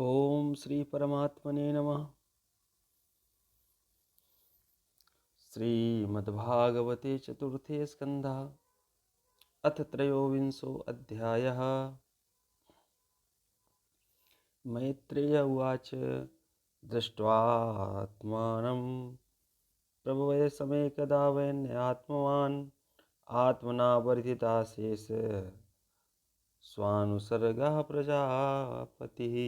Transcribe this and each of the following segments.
ओम श्री परमात्मने नमः। श्रीमद्भागवते चतुर्थे स्कन्धः अथ त्रयोविंशो अध्यायः। मैत्रेय उवाच दृष्ट्वात्मानं प्रभवय समेकदा वैन्यात्मवान् आत्मना वर्धिताशेष स्वानुसर्गः प्रजापतिः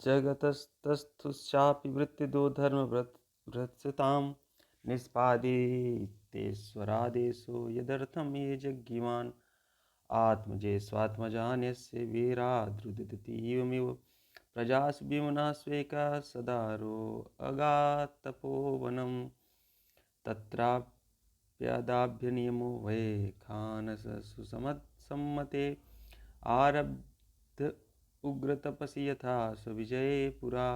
जगतस्तस्थुश्चापि वृत्तिदो धर्मभृत्सतां निष्पादितेश्वरादेशो यदर्थं ये जज्ञिवान् आत्मजे स्वात्मजान्यस्य वीराद्रुदितीवमिव प्रजासु विमना स्वेका सदारो अगातपोवनं तत्राप्यदाभ्यनियमो वै खानस सुसम्मते आरब्ध उग्रतपसि यथा स्वविजये पुरा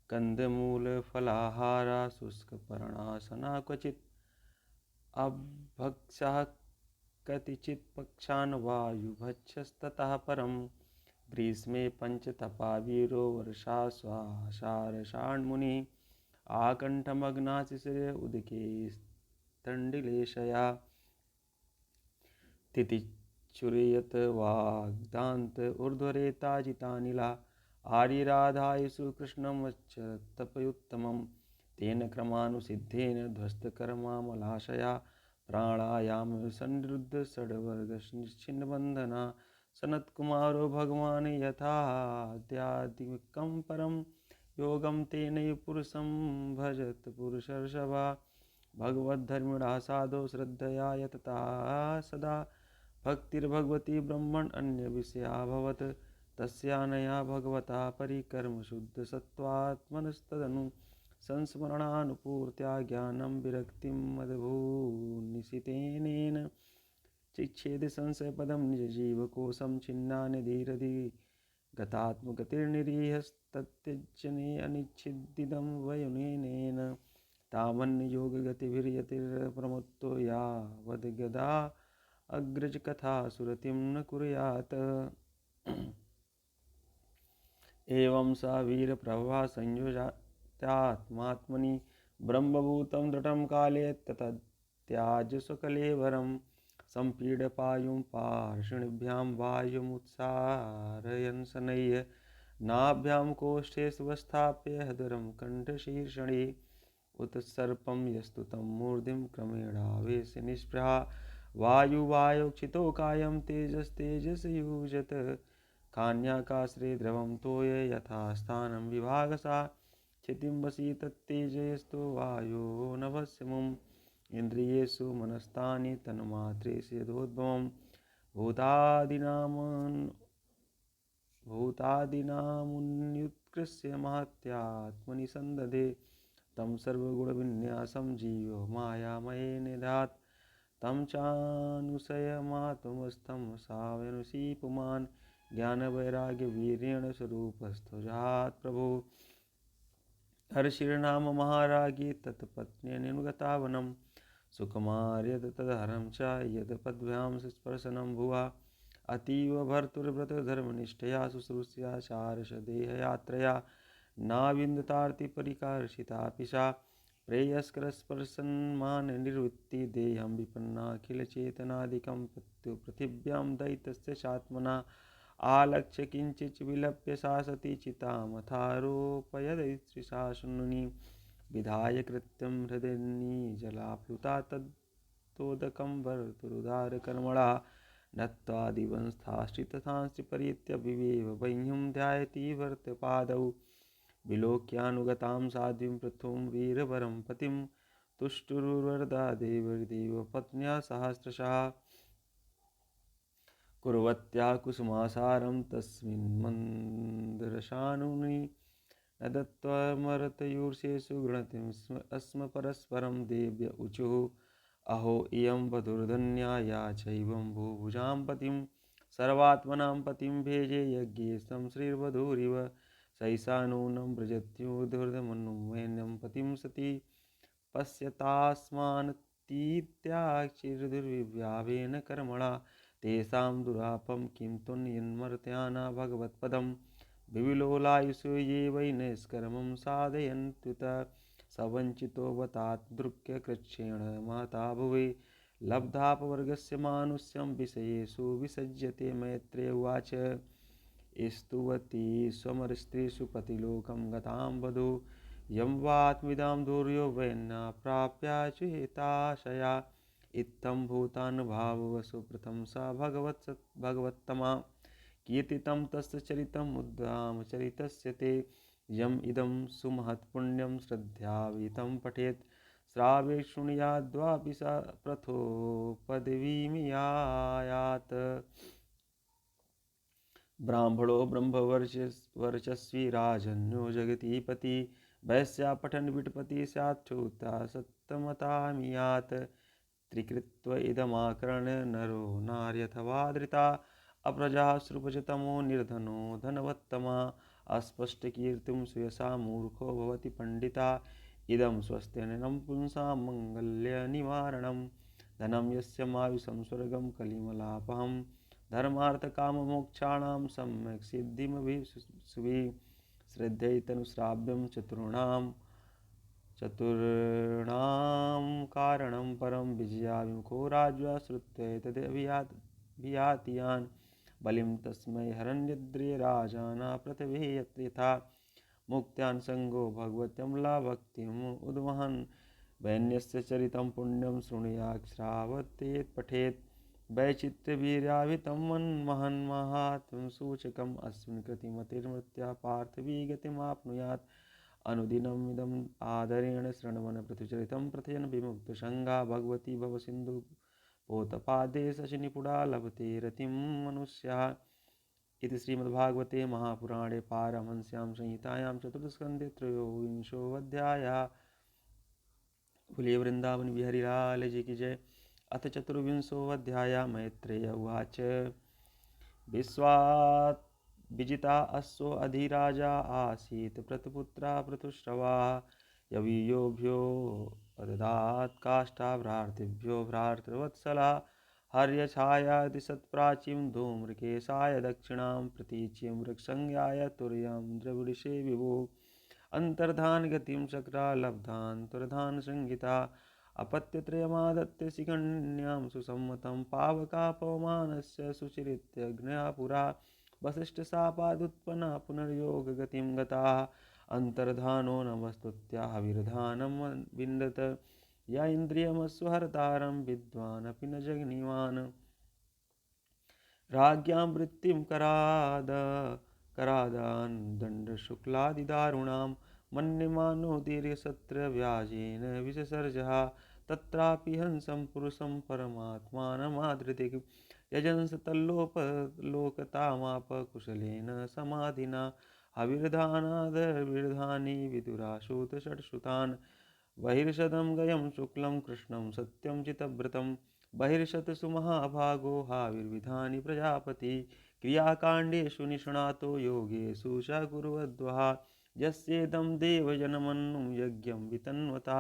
कन्दमूलफलाहारा शुष्कपर्णासना क्वचित् अभक्षः कतिचित् पक्षान् वायुभक्षस्ततः परं ग्रीष्मे पञ्चतपा वीरो वर्षाश्वासारषाण्मुनिः आकण्ठमग्नाशिशिरे उदके तण्डिलेशया तितिच्छुरयत वाग्दान्त ऊर्ध्वरेताजितानिला आर्यराधायुषु कृष्णं वच्चतपयुत्तमं तेन क्रमानुसिद्धेन ध्वस्तकर्मामलाशया प्राणायाम संरुद्ध षड्वर्गनिश्चिन्नबन्धना सनत्कुमारो भगवान् यथाद्यादिकं परं योगं तेनैव पुरुषं भजत पुरुषर्षभा भगवद्धर्मिणा साधो श्रद्धया यतता सदा भक्तिर्भगवती ब्रह्मण् अन्यविषयाभवत् तस्यानया भगवता परिकर्म शुद्धसत्त्वात्मनस्तदनु संस्मरणानुपूर्त्या ज्ञानं विरक्तिं मदभून्निशितेनेन चिच्छेद संशयपदं निजजीवकोशं छिन्नानिधीरधि गतात्मगतिर्निरीहस्तत्यज्जने अनिच्छिद्दिदं वयुनेनेन तामन्ययोगगतिभिर्यतिर्प्रमुक्तो यावद्गदा अग्रजकथा सुरतिं न कुर्यात्। एवं सा वीरप्रभा संयोजात्मात्मनि ब्रह्मभूतं दृढं काले ततत्याज स्वकलेवरं सम्पीड्यपायुं पार्ष्णिभ्यां वायुमुत्सारयन् शनैः नाभ्यां कोष्ठे सुवस्थाप्य हदरं कण्ठशीर्षणे उत सर्पं यस्तुतं मूर्धिं क्रमेणावेश निःस्पृहा वायुवायोक्षितो कायं तेजस्तेजसयुजत कान्याकाश्रे द्रवं तोय यथा स्थानं विभागसा क्षितिं वसी तत्तेजयस्तु वायो नभस्यमुम् इन्द्रियेषु मनस्तानि तन्मात्रेषु यथोद्भवं भूतादीनामुन्युत्कृष्य महत्यात्मनि सन्दधे तं सर्वगुणविन्यासं जीवो मायामये निधात् तं चानुशयमात्मस्थं सावनुषी पुमान् ज्ञानवैराग्यवीर्येण स्वरूपस्थो प्रभु हर्षिर्नाम महारागी तत्पत्न्यनुगता वनं सुकुमार्यद तदहरं च यत्पद्भ्यां स्पर्शनं भुवा अतीव भर्तुर्व्रतधर्मनिष्ठया शुश्रूष्या शारसदेहयात्रया नाविन्दतार्तिपरिकर्षितापि सा प्रेयस्करस्पर्शन्माननिर्वृत्ति देहं विपन्नाखिलचेतनादिकं पृथिव्यां दैत्यस्य चात्मना आलक्ष्य किञ्चित् विलप्य सा सती चितामथारोपयदृशाशुनुनि विधाय कृत्यं हृदयनिजलाप्लुता तत्तोदकं भर्तुरुदारकर्मणा नत्वा दिवंस्थाश्रितथांस्त्रिपरीत्य विवेव वह्निं ध्यायति भर्तपादौ विलोक्यानुगतां साध्वीं पृथुं वीरवरं पतिं तुष्टुरुर्वरदा देवदेव पत्न्या सहस्रशः कुर्वत्या कुसुमासारं तस्मिन्मन्दरशानुनि न दत्त्वमरतयूर्षेषु गृणतिं स्म परस्परं देव्य ऊचुः अहो इयं वधूर्धन्या या चैवं भूभुजां पतिं सर्वात्मनां पतिं भेजे यज्ञेशं श्रीर्वधूरिव सैषा नूनं व्रजत्युर्धुर्धमनुमेन्यं पतिं सती पश्यतास्मान् तीत्याक्षिर्दुर्विव्यावेन कर्मणा तेषां दुरापं किं तुन्यन्मर्त्याना भगवत्पदं विविलोलायुषो ये वै नैष्कर्मं साधयन्त्युत स वञ्चितो वताद्रुक्य कृच्छ्रेण महता भुवि लब्धापवर्गस्य मानुष्यं विषयेषु विसज्यते। मैत्रेय उवाच स्तुवती स्वमरस्त्रीषु प्रतिलोकं गतां वधू यं वात्मिदां दुर्यो वैन्ना प्राप्या चेताशया इत्थं भूतानुभाववसु प्रथम स भगवत्तमा कीर्तितं तस्य चरितम् उद्दाम चरितस्य ते यम् इदं सुमहत्पुण्यं श्रद्धावितं पठेत् श्रावे शृणुयाद्वापि स प्रथो पदवीमियायात्। ब्राह्मणो ब्रह्मवर्चस्वी राजन्यो जगतीपति वैश्या पठन विटपति स्याच्छ्रुता सत्तमतामियात् त्रिकृत्व इदमाकर्ण नरो नार्यथवा धृता अप्रजा श्रुपजतमो निर्धनो धनवत्तमा अस्पष्टकीर्तिं सुयसा मूर्खो भवति पंडिता इदं स्वस्त्यननं पुंसां मङ्गल्यनिवारणं धनं यस्य मायुषं स्वर्गं कलिमलापहम् धर्मार्थकाममोक्षाणां सम्यक् सिद्धिमभिसुभिः श्रद्धैतनुश्राव्यं चतुर्णां कारणं परं विजयाविमुखो राज्ञा श्रुत्वैतदभियाति यान् बलिं तस्मै हरन्यद्रिय राजाना पृथिवी यथा मुक्त्यान् संगो भगवत्यमला भक्तिम् उद्वहन् वैन्यस्य चरितं पुण्यं शृणुयात् श्रावयेत् पठेत् वैचित्र्यवीर्यावितं मन्महन्महात्म्यं सूचकम् अस्मिन् कृतिमतिर्मृत्या पार्थवी गतिमाप्नुयात् अनुदिनम् इदम् आदरेण शृण्वन् पृथुचरितं प्रथयन् विमुक्तसङ्गा भगवती भवसिन्धु पोतपादे शशिनिपुणा लभते रतिं मनुष्यः। इति श्रीमद्भागवते महापुराणे पारमहंस्यां संहितायां चतुर्थस्कन्धे त्रयोविंशोऽध्यायः। बोलिए वृंदावन बिहारी लाल जी की जय। अथ चतुर्विंशोऽध्यायः। मैत्रेय उवाच विश्वात् विजिता अश्वो अधिराजा आसीत् पृथुपुत्रा पृथुश्रवा यवीयोभ्यो अददात् काष्ठाभ्रातृभ्यो भ्रातृवत्सला हर्यछाया दिशत् प्राचीं धूम्रकेशाय दक्षिणां प्रतीच्यं वृक्षसंज्ञाय तुर्यं द्रविडशे विभो अन्तर्धान गतिं शक्रा लब्धान्तर्धान संहिता अपत्यत्रयमादत्य शिखण्ड्यां सुसम्मतं पावकापवमानस्य सुचरित्यग्नया पुरा वसिष्ठशापादुत्पन्ना पुनर्योगगतिं गताः अन्तर्धानो नमस्तुत्या हविर्धानं विन्दत या इन्द्रियमस्वहर्तारं विद्वानपि न जग्निवान् राज्ञां वृत्तिं करादान् दण्डशुक्लादिदारुणां मन्यमानो दीर्घसत्रव्याजेन विससर्जः तत्रापि हंसं पुरुषं परमात्मानमादृतिं यजंस तल्लोकतामापकुशलेन समाधिना हविर्धानादर्विर्धानि विदुराशूत षट्सुतान् बहिर्षदं गयं शुक्लं कृष्णं सत्यं चितव्रतं बहिर्षत्सु महाभागो हाविर्विधानि प्रजापति क्रियाकाण्डेषु निष्णातो योगेषु च कुर्वद्वः यस्येदं देवजनमन्नुं यज्ञं वितन्वता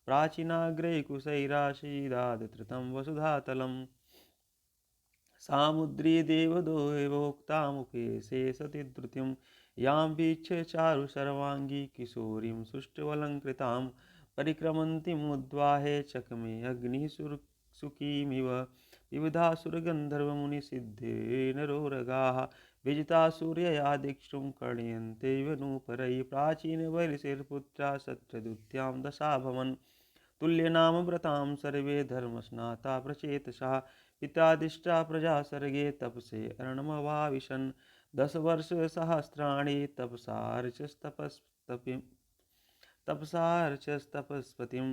प्राचीनाग्रैकुशैराशीदादधृतं वसुधातलं सामुद्री देवदोक्तामुखे सति धृतिं यां वीक्ष्य चारु सर्वाङ्गी किशोरीं सुष्ठुवलङ्कृतां परिक्रमन्तीमुद्वाहे चकमे अग्निसुकीमिव विविधासुरगन्धर्वमुनिसिद्धेनरोरगाः विजितासूर्यया दिक्षुं कर्णयन्तेव नूपरैः प्राचीनवैरिशैर्पुत्रा सत्रदुत्यां दशाभवन् तुल्यनाम व्रतां सर्वे धर्मस्नाता प्रचेतसा पितादिष्टा प्रजा सर्गे तपसे अर्णमवाविशन् 10 वर्षसहस्राणि तपसार्चस्तपस्पतिं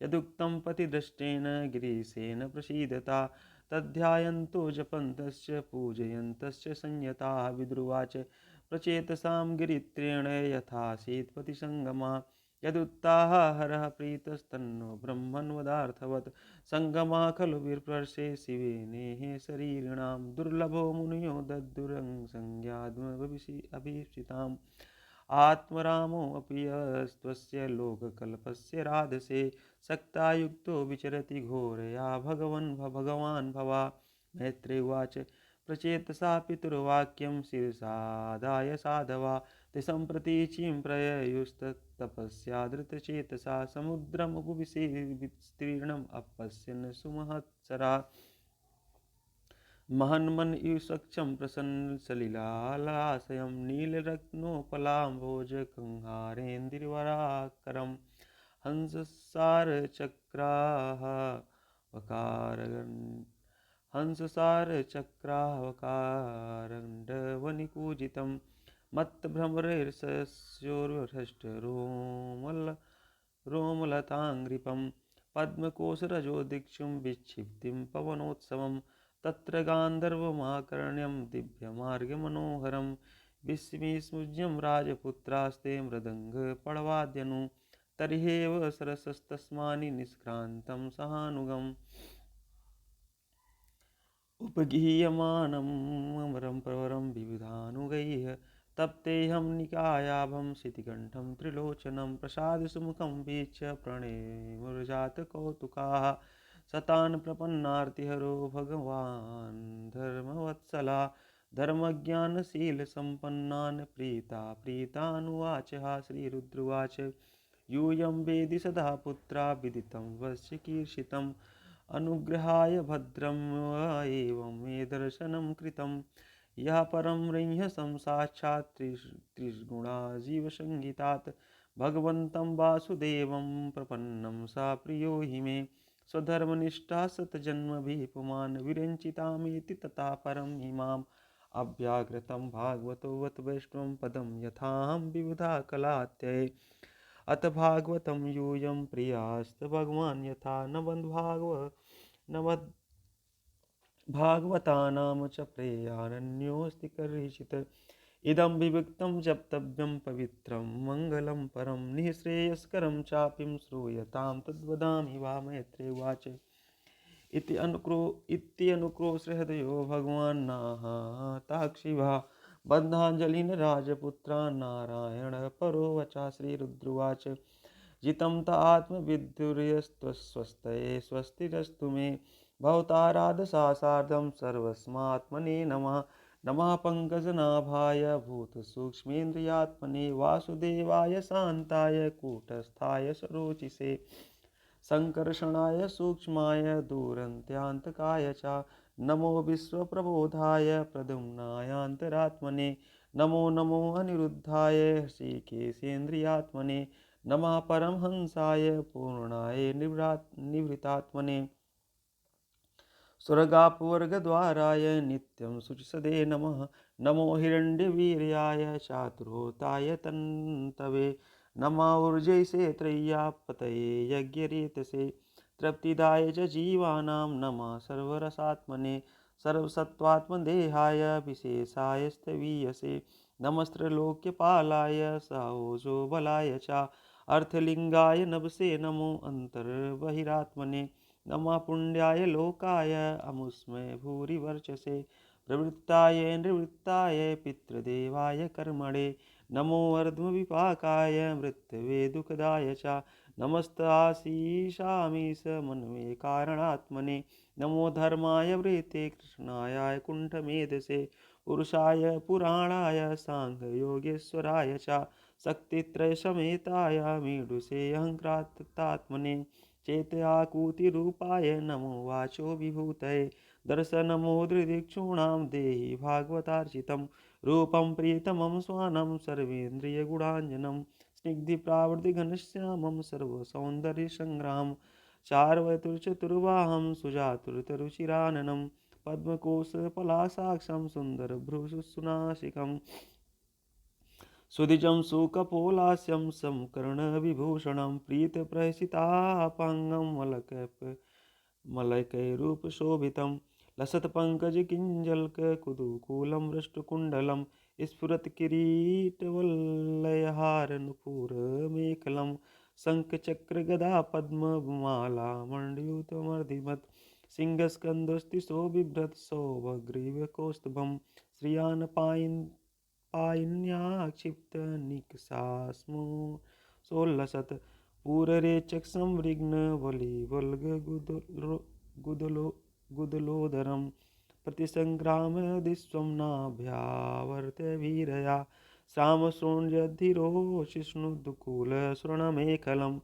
यदुक्तं पतिदृष्टेन गिरीशेन प्रसीदता तद्ध्यायन्तो जपन्तश्च पूजयन्तश्च संयताः विद्रुवाच प्रचेतसां गिरित्रेण यथासीत् पतिसङ्गमा यदुत्ताह हरः प्रीतस्तन्नो ब्रह्मन्वदार्थवत् सङ्गमा खलु विप्रर्षे शिवेनेः शरीरिणां दुर्लभो मुनियो दद्दुरङ्गसंज्ञाद्मभीप्सिताम् आत्मरामोऽपि यस्त्वस्य लोककल्पस्य राधसे सक्तायुक्तो विचरति घोरया भगवान् भवा मैत्रेय उवाच प्रचेतसा पितुर्वाक्यं शिरसादाय साधवा ते सम्प्रतीचीं प्रययुस्तपस्या धृतचेतसा समुद्रमुपविशे विस्तीर्णम् अपश्यन् सुमहत्सरा महन्मन इव सक्षम प्रसन्न सलिलालाशयं नीलरत्नोपलाम्भोजगंहारेन्द्रवराकरं हंससारचक्राः वकारगन् हंससारचक्रावकारण्डवनिपूजितं मत्भ्रमरैर्शस्योर्हृष्टरोमल रोमलताङ्घ्रिपं पद्मकोशरजो दिक्षुं विक्षिप्तिं पवनोत्सवं तत्र गान्धर्वमाकर्ण्यं दिव्यमार्गमनोहरं विस्मिस्मुज्यं राजपुत्रास्ते मृदङ्गपणवाद्यनु तर्ह्येव सरसस्तस्मानि निष्क्रान्तं सहानुगम् उपगीयमानम् अमरं प्रवरं विविधानुगैः तप्तेऽहं निकायाभं शितिकण्ठं त्रिलोचनं प्रसादसुमुखं वीक्ष्य प्रणेमुर्जातकौतुकाः शतान् प्रपन्नार्तिहरो भगवान् धर्मवत्सला धर्मज्ञानशीलसम्पन्नान् प्रीतानुवाचः श्रीरुद्रवाच यूयं वेदि सदा पुत्रा विदितं वश्यकीर्षितम् अनुग्रहाय भद्रं एवं मे दर्शनं कृतं यः परं रंह्यसं साक्षात् त्रिगुणा जीवसंहितात् भगवन्तं वासुदेवं प्रपन्नं सा प्रियो हि मे स्वधर्मनिष्ठा शतजन्मभिः पुमान् विरञ्चितामेति तथा परं इमाम् अव्याकृतं भागवतो वत वैष्णवं पदं यथाहं विबुधा कलात्यये अथ भागवतं यूयं प्रियास्त भगवान् यथा भागवतानां च प्रेयारण्योऽस्ति कर्हिचित् इदं विविक्तं जप्तव्यं पवित्रं मङ्गलं परं निःश्रेयस्करं चापि श्रूयतां तद्वदामि वा मैत्रेय उवाच इत्यनुक्रोशहृदयो भगवान्नाह ताक्षिवा बन्धाञ्जलिन् राजपुत्रा नारायण परो वचा श्रीरुद्रुवाच जितं त आत्मविद्युर्यस्त्वस्वस्तये स्वस्तिरस्तु मे भवताराधसा सार्धं सर्वस्मात्मने नमः नमः पङ्कजनाभाय भूतसूक्ष्मेन्द्रियात्मने वासुदेवाय शान्ताय कूटस्थाय सरोचिषे सङ्कर्षणाय सूक्ष्माय दूरन्त्यान्तकाय च नमो विश्वप्रबोधाय प्रद्युम्नायान्तरात्मने नमो नमो अनिरुद्धाय ऋषिकेशेन्द्रियात्मने नमः परमहंसाय पूर्णाय निवृत्तात्मने स्वर्गापवर्गद्वाराय नित्यं शुचिसदे नमः नमो हिरण्यवीर्याय चातुर्होताय तन्तवे नमः ऊर्जैसे त्रय्यापतये यज्ञरेतसे तृप्तिदाय च जीवानां नमः सर्वरसात्मने सर्वसत्त्वात्मदेहाय विशेषाय स्थवीयसे नमस्त्रलोक्यपालाय साहोजो बलाय च अर्थलिङ्गाय नभसे नमो अन्तर्बहिरात्मने नमः पुण्याय लोकाय अमुष्मय भूरिवर्चसे प्रवृत्ताय निवृत्ताय पितृदेवाय कर्मणे नमो अर्ध्वविपाकाय मृत्यवे दुःखदाय च नमस्ताशीषामीश मनवे कारणात्मने नमो धर्माय वृते कृष्णाय कुण्ठमेधसे पुरुषाय पुराणाय साङ्गयोगेश्वराय च शक्तित्रयसमेताय मीडुषे अहङ्क्रातात्मने चेतयाकूतिरूपाय नमो वाचो विभूतये दर्शनमोदृदिक्षूणां देहि भागवतार्चितं रूपं प्रीतमं स्वानं सर्वेन्द्रियगुणाञ्जनं स्निग्धिप्रावृतिघनश्यामं सर्वसौन्दर्यसङ्ग्रामं चार्वतुर्चतुर्वाहं सुजातुर्तरुचिराननं पद्मकोशपलासाक्षं सुन्दरभ्रूसुनासिकं सुदिजं सुकपोलास्यं समकर्णविभूषणं प्रीतप्रहसितापाङ्गं मलकैरूपशोभितं लसत्पङ्कजकिञ्जल्ककुतूकूलं मृष्टकुण्डलं स्फुरत्किरीटवल्लयहारनुपुरमेखलं शङ्खचक्रगदापद्ममालामण्डयुतमर्धिमत् सिंहस्कन्धस्तिशो बिभ्रत् सौभग्रीवकौस्तुभं श्रियान् पायन्याक्षिप्तनिकषास्मो सोल्लसत् पूररेचकसंविघ्नवलिवल्गुदलोदरं प्रतिसङ्ग्रामदिस्वं नाभ्यावर्त्य श्रामशृण्वद्धिरोषिष्णुदुकूलसृणमेखलं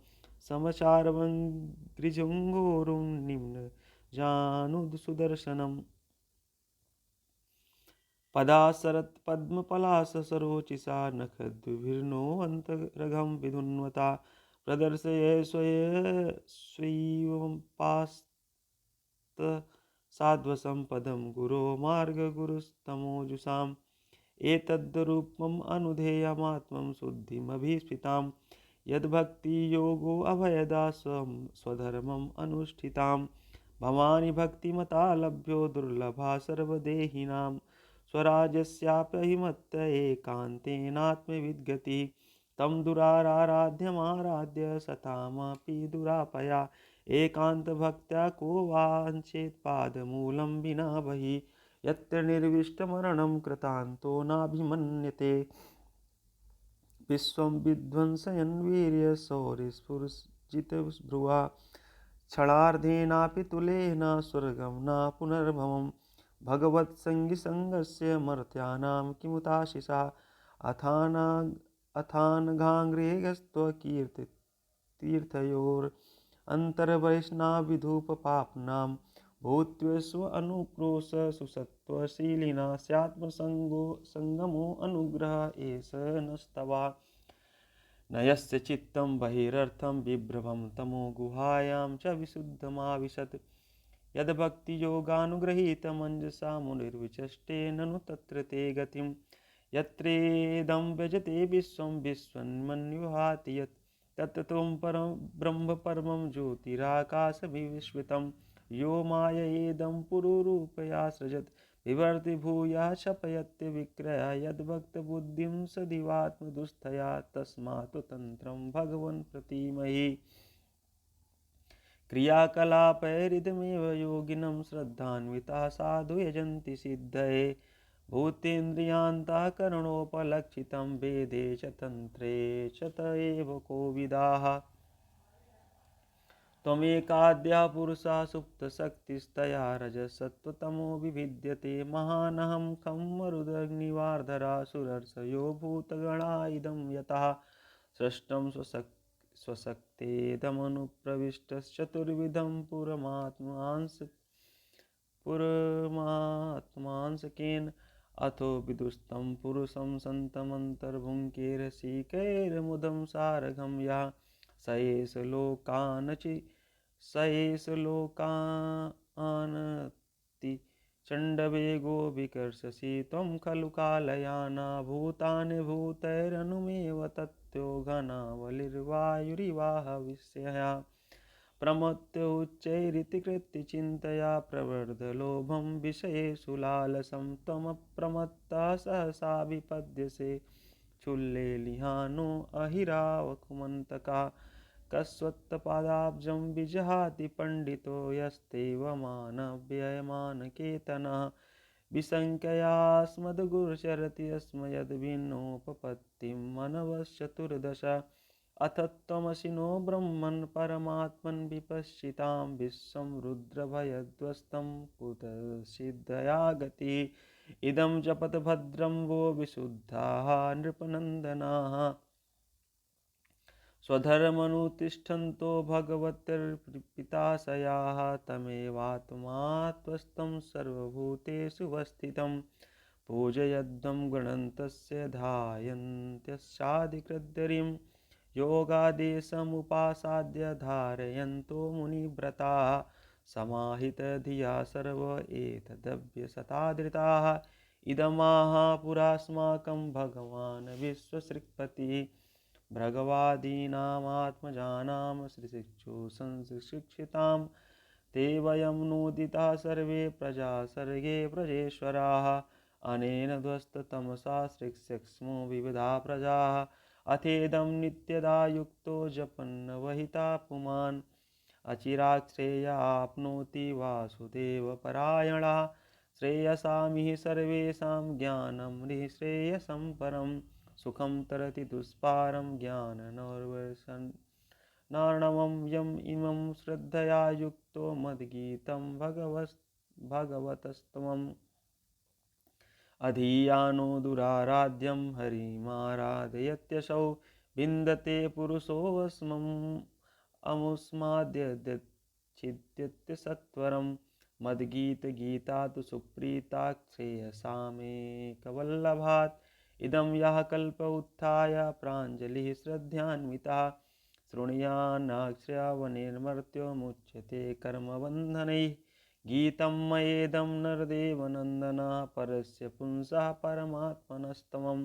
समचारवङ्घ्रिजङ्घोरुं निम्नजानुसुदर्शनम् पदासरत्पद्मपलाशसरोचिषा नखद्विभिर्नोऽन्तरघं विधुन्वता प्रदर्शय स्वयस्वयं पदं गुरो मार्गगुरुस्तमोजुषाम् एतद्रूपम् अनुधेयमात्मं शुद्धिमभीप्सितां यद्भक्तियोगोऽभयदा स्वधर्मम् अनुष्ठितां भवानि भक्तिमता लभ्यो दुर्लभा सर्वदेहिनां स्वराजस्याप्यहिमत्त एकान्तेनात्मविद्गतिः तं दुराराध्यमाराध्य सतामपि दुरापया एकान्तभक्त्या को वाञ्छेत् पादमूलं विना बहिः यत्र निर्विष्टमरणं कृतान्तो नाभिमन्यते विश्वं विध्वंसयन् वीर्यशौरिस्फुरजितभ्रुवा क्षणार्धेनापि तुलेन स्वर्गं न पुनर्भवम् भगवत्सङ्गिसङ्गस्य मर्त्यानां किमुताशिषा अथानघाङ्घ्रिगस्त्वकीर्तितीर्थयोरन्तर्वैष्णविधूपपाप्नां भूत्वेष्व अनुक्रोश सुसत्त्वशीलिना स्यात्मसङ्गो सङ्गमो अनुग्रह एष नस्तवा न यस्य चित्तं बहिरर्थं विभ्रमं तमो गुहायां च विशुद्धमाविशत् यद्भक्तियोगानुगृहीतमञ्जसा मुनिर्विचष्टे ननु तत्र ते गतिं यत्रेदं व्यजते विश्वं विश्वन्मन्युहाति यत् तत्त्वं परं ब्रह्म परमं ज्योतिराकाशविश्वितं यो मायेदं पुरुरूपया सृजत् विवर्ति भूया क्षपयत्य विक्रया यद्भक्तबुद्धिं स दिवात्मदुःस्थया तस्मात् तन्त्रं भगवन् प्रतीमहि क्रियाकलापैरिदमेव योगिनं श्रद्धान्विता साधु यजन्ति सिद्धये भूतेन्द्रियान्तःकरणोपलक्षितं वेदे च तन्त्रे च त एव कोविदाः त्वमेकाद्या पुरुषा सुप्तशक्तिस्तया रजसत्त्वतमो विभिद्यते महानहं खं मरुदग्निवार्धरा सुरर्षयो भूतगणा इदं यतः सृष्टं स्वशक्तेदमनुप्रविष्टश्चतुर्विधं पुरमात्मांसकेन अथो विदुस्तं पुरुषं सन्तमन्तर्भुङ्क्तेरसिकैर्मुदं सारगं या स एष लोकानति चण्डवेगो विकर्षसि त्वं खलु कालयाना भूतानि भूतैरनुमेव तत्त्वो घनावलिर्वायुरिवाह विषया प्रमत्त उच्चैरिति कृत्य चिन्तया प्रवर्धलोभं विषयेषु लालसं त्वमप्रमत्तः सहसा विपद्यसे चुल्लेलिहानो अहिरावकुमन्तका कस्त्वत्पादाब्जं विजहाति पण्डितो यस्तेवमानव्ययमानकेतनः विसङ्ख्ययास्मद्गुरुचरति स्म यद्भिन्नोपपत्तिं मनवश्चतुर्दश अथ त्वमसि नो ब्रह्मन् परमात्मन् विपश्चितां विश्वं रुद्रभयध्वस्तं कुतसिद्धया गतिः इदं जपत भद्रं वो विशुद्धाः नृपनन्दनाः स्वधर्मनुतिष्ठन्तो भगवत्यर्पिताशयाः तमेवात्मात्मस्थं सर्वभूतेषु वस्थितं पूजयध्वं गृणन्तस्य ध्यायन्त्यस्यादिकृद्यरिं योगादेशमुपासाद्य धारयन्तो मुनिव्रताः समाहितधिया सर्व एतदभ्यसतादृताः इदमाह पुरास्माकं भगवान् विश्वसृक्पतिः भृगवादीनामात्मजानां श्रीशिक्षो संशिक्षितां ते वयं नोदिता सर्वे प्रजा सर्गे प्रजेश्वराः अनेन ध्वस्ततमसा सृक्ष्मो विविधा प्रजाः अथेदं नित्यदा युक्तो जपन्नवहिता पुमान् अचिरात् श्रेयाप्नोति वासुदेवपरायणः श्रेयसामिः सर्वेषां ज्ञानं निःश्रेयसं परम् सुखं तरति दुष्पारं ज्ञाननौर्वशनार्णवं यम् इमं श्रद्धया युक्तो मद्गीतं भगवत् भगवतस्त्वम् अधियानो दुराराध्यं हरिमाराधयत्यसौ विन्दते पुरुषोऽस्मम् अमुष्माद्यच्छिद्यते सत्वरं मद्गीतगीता तु सुप्रीता श्रेयसा मे कवल्लभात् इदं यः कल्प उत्थाय प्राञ्जलिः श्रद्धान्विता शृणुयान्नाश्रयावनिर्मर्त्यो मुच्यते कर्मबन्धनैः गीतं मयेदं नरदेवनन्दना परस्य पुंसः परमात्मनस्तमं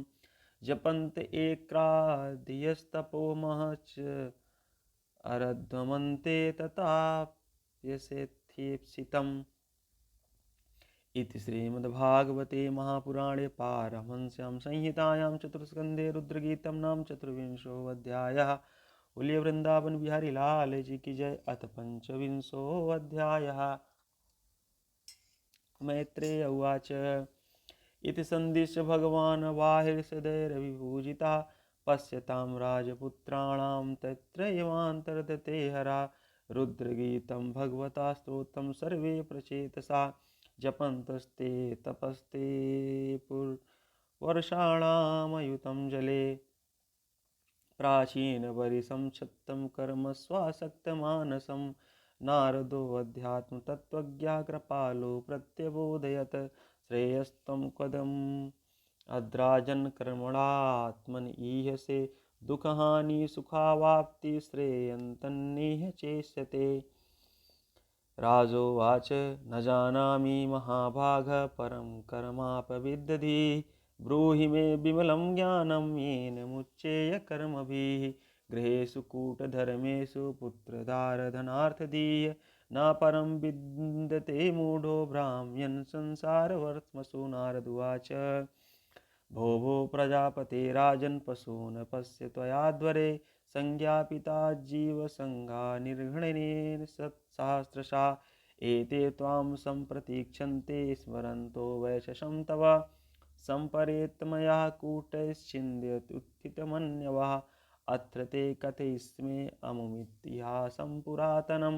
जपन्त एकाधियस्तपो महच्च अरध्वमन्ते तताप्यसेत्थीप्सितम् इति श्रीमद्भागवते महापुराणे पारमहंस्यां संहितायां चतुर्स्कन्धे रुद्रगीतं नाम चतुर्विंशोऽध्यायः। बोलिए वृंदावन बिहारी लाल जी की जय। अथ पंचविंशोऽध्यायः। मैत्रेय उवाच इति सन्दिश्य भगवान् बाहिर्सदैर्विपूजितः पश्यतां राजपुत्राणां तत्रैवान्तर्दते हरा रुद्रगीतं भगवता स्तोत्रं सर्वे प्रचेतसा जपन्तस्ते तपस्ते वर्षाणामयुतं जले प्राचीनवरिसं क्षत्तं कर्म स्वासक्तमानसं नारदोऽध्यात्मतत्त्वज्ञः कृपालो प्रत्यबोधयत् श्रेयस्त्वं कदम् अद्राजन् कर्मणात्मन ईहसे दुःखहानि सुखावाप्ति श्रेयन्तन्नेह चेष्यते। राजोवाच न जानामि महाभाग परं कर्मापविदधि ब्रूहि मे विमलं ज्ञानं येन मुच्येय कर्मभिः गृहेषु कूटधर्मेषु पुत्रदारधनार्थदीय न परं विद्यते मूढो भ्राम्यन् संसारवर्त्मसु। नारदुवाच भो भो प्रजापते राजन् पशून् पश्य त्वयाध्वरे संज्ञापिता जीवसङ्गा निर्घृणेन सत्सहस्रशा एते त्वां सम्प्रतीक्षन्ते स्मरन्तो वैशसं तव सम्परेत् मया कूटैश्चिन्द्यत्युत्थितमन्यवः अत्र ते कथयिष्ये अमुमितिहासं पुरातनं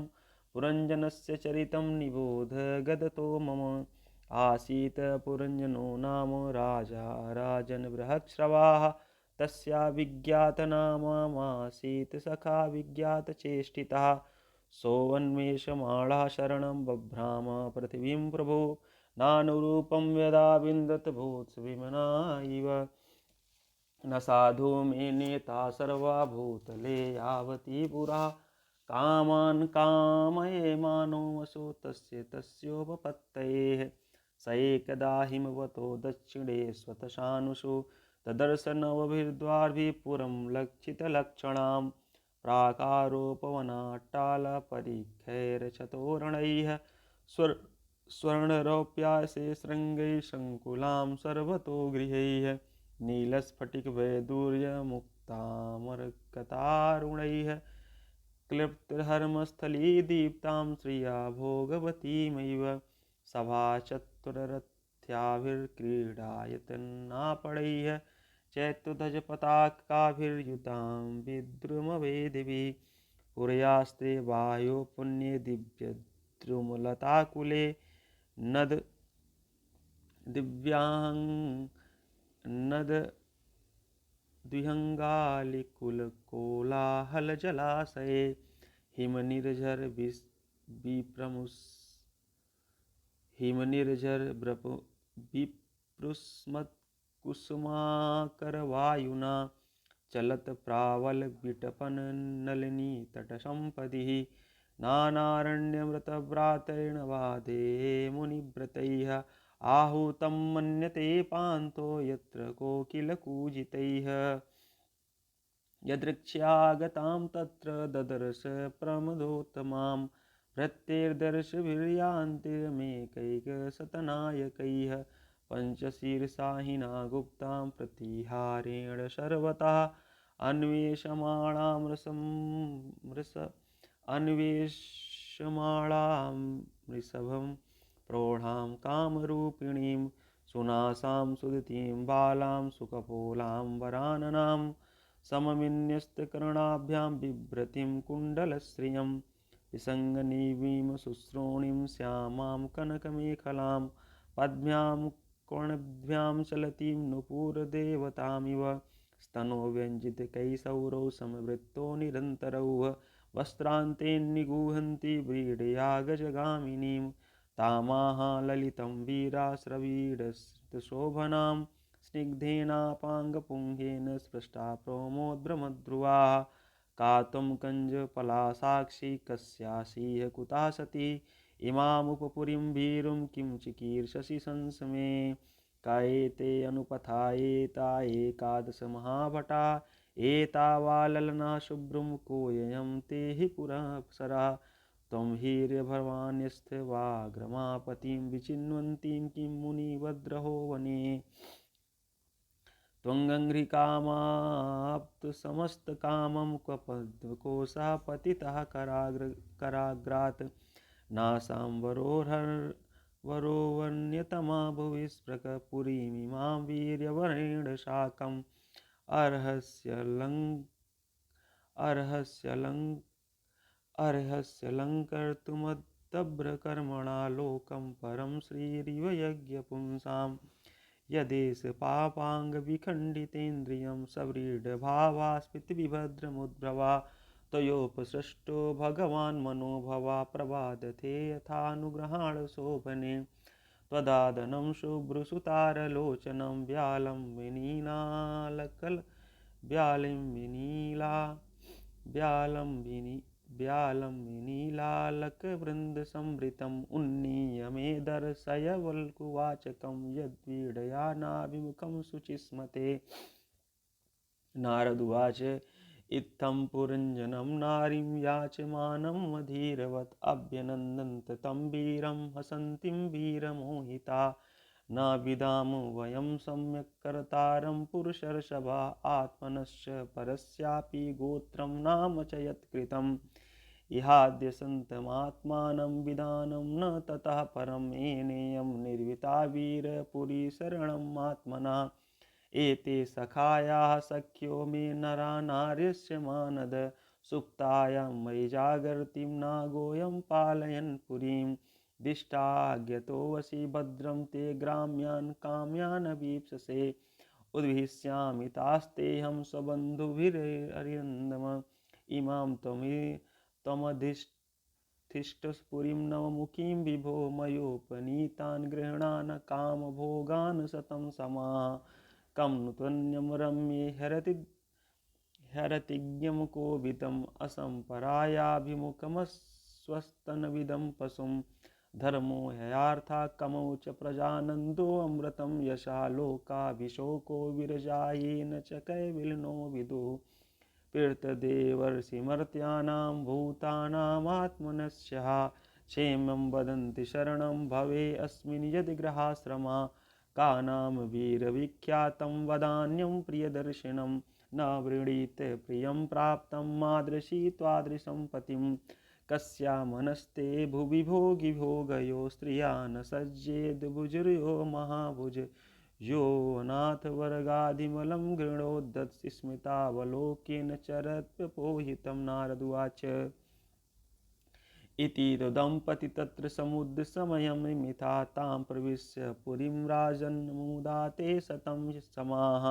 पुरञ्जनस्य चरितं निबोध गदतो मम आसीत् पुरञ्जनो नाम राजा राजन् बृहत्श्रवाः तस्या विज्ञातनामासीत् सखा विज्ञातचेष्टितः सोऽन्वेषमाणः शरणं बभ्राम पृथिवीं प्रभो नानुरूपं यदा विन्दत भूत्सविमना इव न साधु मे नेता सर्वा भूतले यावती पुरा कामान् कामये मानो वसो तस्य तस्योपपत्तयेः स एकदा हिमवतो दक्षिणे स्वतशानुषु ददर्श नवभिर्द्वार्भिः पुरं लक्षितलक्षणां प्राकारोपवनाट्टालपरीखैर्चतोरणैः स्वर्णरौप्यासे शृङ्गैः शङ्कुलां सर्वतो गृहैः नीलस्फटिकवैदूर्यमुक्तामरकतारुणैः क्लिप्तहर्मस्थली दीप्तां श्रिया भोगवतीमैव सभाचतुररथ्याभिर्क्रीडायतनापणैः चैत्युधजपताकाभिर्युतां विद्रुमवेदिभिः पुर्यास्ते बाह्यो पुण्ये दिव्यद्रुमलताकुले नद दिव्याङ्ग द्विहङ्गालिकुलकोलाहलजलाशये हिमनिर्झरविप्रुस्मत्कुसुमाकरवायुना चलत प्रावलविटपननलिनीतटसम्पदिः नानारण्यमृतव्रातैर्नवादे मुनिव्रतैः आहूतं मन्यते पान्तो यत्र कोकिलकूजितैः यदृक्ष्यागतां तत्र ददर्श प्रमदोत्तमां भृत्यैर्दर्शभिर्यान्तिमेकैकशतनायकैः पञ्चशीर्षाहिना गुप्तां प्रतिहारेण सर्वतः अन्वेषमाणां वृषभं प्रौढां कामरूपिणीं सुनासां सुदतीं बालां सुकपोलां वराननां सममिन्यस्तकर्णाभ्यां बिभ्रतीं कुण्डलश्रियं विसङ्गनिवीं शुश्रोणीं श्यामां कनकमेखलां पद्भ्यां कोणभ्यां चलतीं नूपुरदेवतामिव स्तनोव्यञ्जितकैशौरौ समवृत्तो निरन्तरौ वस्त्रान्ते निगूहन्ति व्रीडया गजगामिनीं तामाह ललितं वीरास्रवीडशोभनां स्निग्धेनापाङ्गपुङ्गेन स्पृष्टा प्रमोद्भ्रमध्रुवाः का त्वं कञ्जपलासाक्षी कस्यासीह कुता सती इमामुपपुरीं भीरुं किं चिकीर्षसि संसमे का एते अनुपथा एता एकादशमहाभटा एतावाललना शुभ्रं कोऽयं ते हि पुरःसरा त्वं हीर्यभवान्यस्थवाग्रमापतिं विचिन्वन्तीं किं मुनिभद्रहो वने त्वङ्घ्रिकामाप्तसमस्तकामं क्वपद्मकोशः पतितः कराग्रात् नासां वरोवर्ण्यतमा भुवि स्पृक्पुरीमिमां वीर्यवरेण शाकम् अर्हस्यलङ्कर्तुमदभ्रकर्मणा लोकं परं श्रीरिव यज्ञपुंसाम् यदेश पापाङ्गविखण्डितेन्द्रियं सव्रीडभावा स्फीतविभद्रमुद्भवा त्वयोपसृष्टो भगवान् मनोभवा प्रबादते यथानुग्रहाण शोभने त्वदादनं शुभ्रसुतारलोचनं व्यालं विनीलालकवृन्दसंवृतम् उन्नीय मे दर्शय वल्कुवाचकं यद्वीडया नाभिमुखं शुचिस्मते नारदुवाच इत्थं पुरञ्जनं नारीं याचमानं मधीरवत् अभ्यनन्दन्त तं वीरं हसन्तीं वीरमोहिता न विदाम वयं सम्यक् कर्तारं पुरुषर्षभा आत्मनश्च परस्यापि गोत्रं नाम च यत्कृतम् इहाद्य सन्तमात्मानं विधानं न ततः परं येनेयं निर्विता वीरपुरीशरणम् आत्मना एते सखायाः सख्यो मे नरा नार्यस्य मानद सुप्तायां मयि जागर्तिं नागोऽयं पालयन् पुरीं दिष्टाज्ञतोऽसि भद्रं ते ग्राम्यान् काम्यान् वीप्ससे उद्भिष्यामि तास्तेऽहं स्वबन्धुभिररिन्दम इमां त्वमधिष्ठितपुरीं नवमुखीं विभो मयोपनीतान् गृह्णान् कामभोगान् शतं समाः कं नु त्वन्यं रम्ये ह्यरतिज्ञं कोविदम् असम्परायाभिमुखमस्वस्तनविदं पशुं धर्मो ह्ययार्था कमौ च प्रजानन्दो अमृतं यशा लोकाभिशोको विरजायेन च कैविलनो विदुः पीर्तदेवर्षिमर्त्यानां भूतानामात्मनस्यः क्षेमं वदन्ति शरणं भवे अस्मिन् यदि गृहाश्रमा का नाम वीरविख्यातं वदान्यं प्रियदर्शिनं न वृणीत प्रियं प्राप्तं मादृशी त्वादृशं पतिं कस्या मनस्ते भुवि भोगि भोगयो स्त्रिया न सज्जेद भुजर्यो महाभुज यो अनाथवर्गाधिमलं गृणोद्दत् स्मितावलोकेन चरत्प्रपोहितं नारदुवाच इति दम्पति तत्र समुद्रसमयं मिथा तां प्रविश्य पुरीं राजन्मुदा ते शतं समाः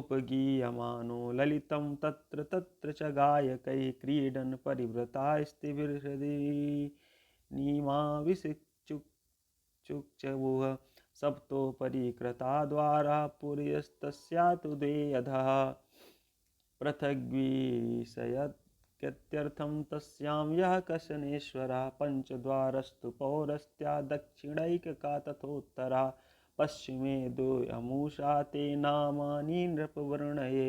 उपगीयमानो ललितं तत्र तत्र च गायकैः क्रीडन् परिवृतास्तिभिर्हृदीनिमाविशुचुक्षुः सप्तोपरि द्वारा पुर्यस्तस्यातु देयधः पृथग्विषयत्यर्थं तस्यां यः कशनेश्वरः पञ्चद्वारस्तु पौरस्त्या दक्षिणैकका तथोत्तरा पश्चिमे द्वयमूषा ते नामानि नृपवर्णये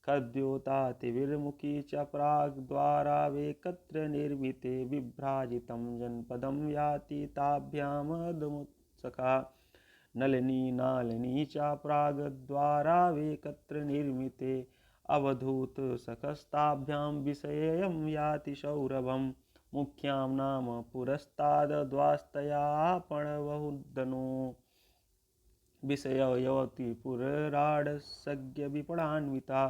खद्योतातिविर्मुखी च प्राग्द्वारावेकत्र निर्मिते विभ्राजितं जनपदं याति ताभ्यामदमुत्सका नलिनी नालिनी च प्रागद्वारावेकत्र निर्मिते अवधूत सकस्ताभ्यां विषयं याति सौरभं मुख्यां नाम पुरस्तादद्वास्तयापणवहुदनो विषयो यवति पुरराडसज्ञ विपणान्विता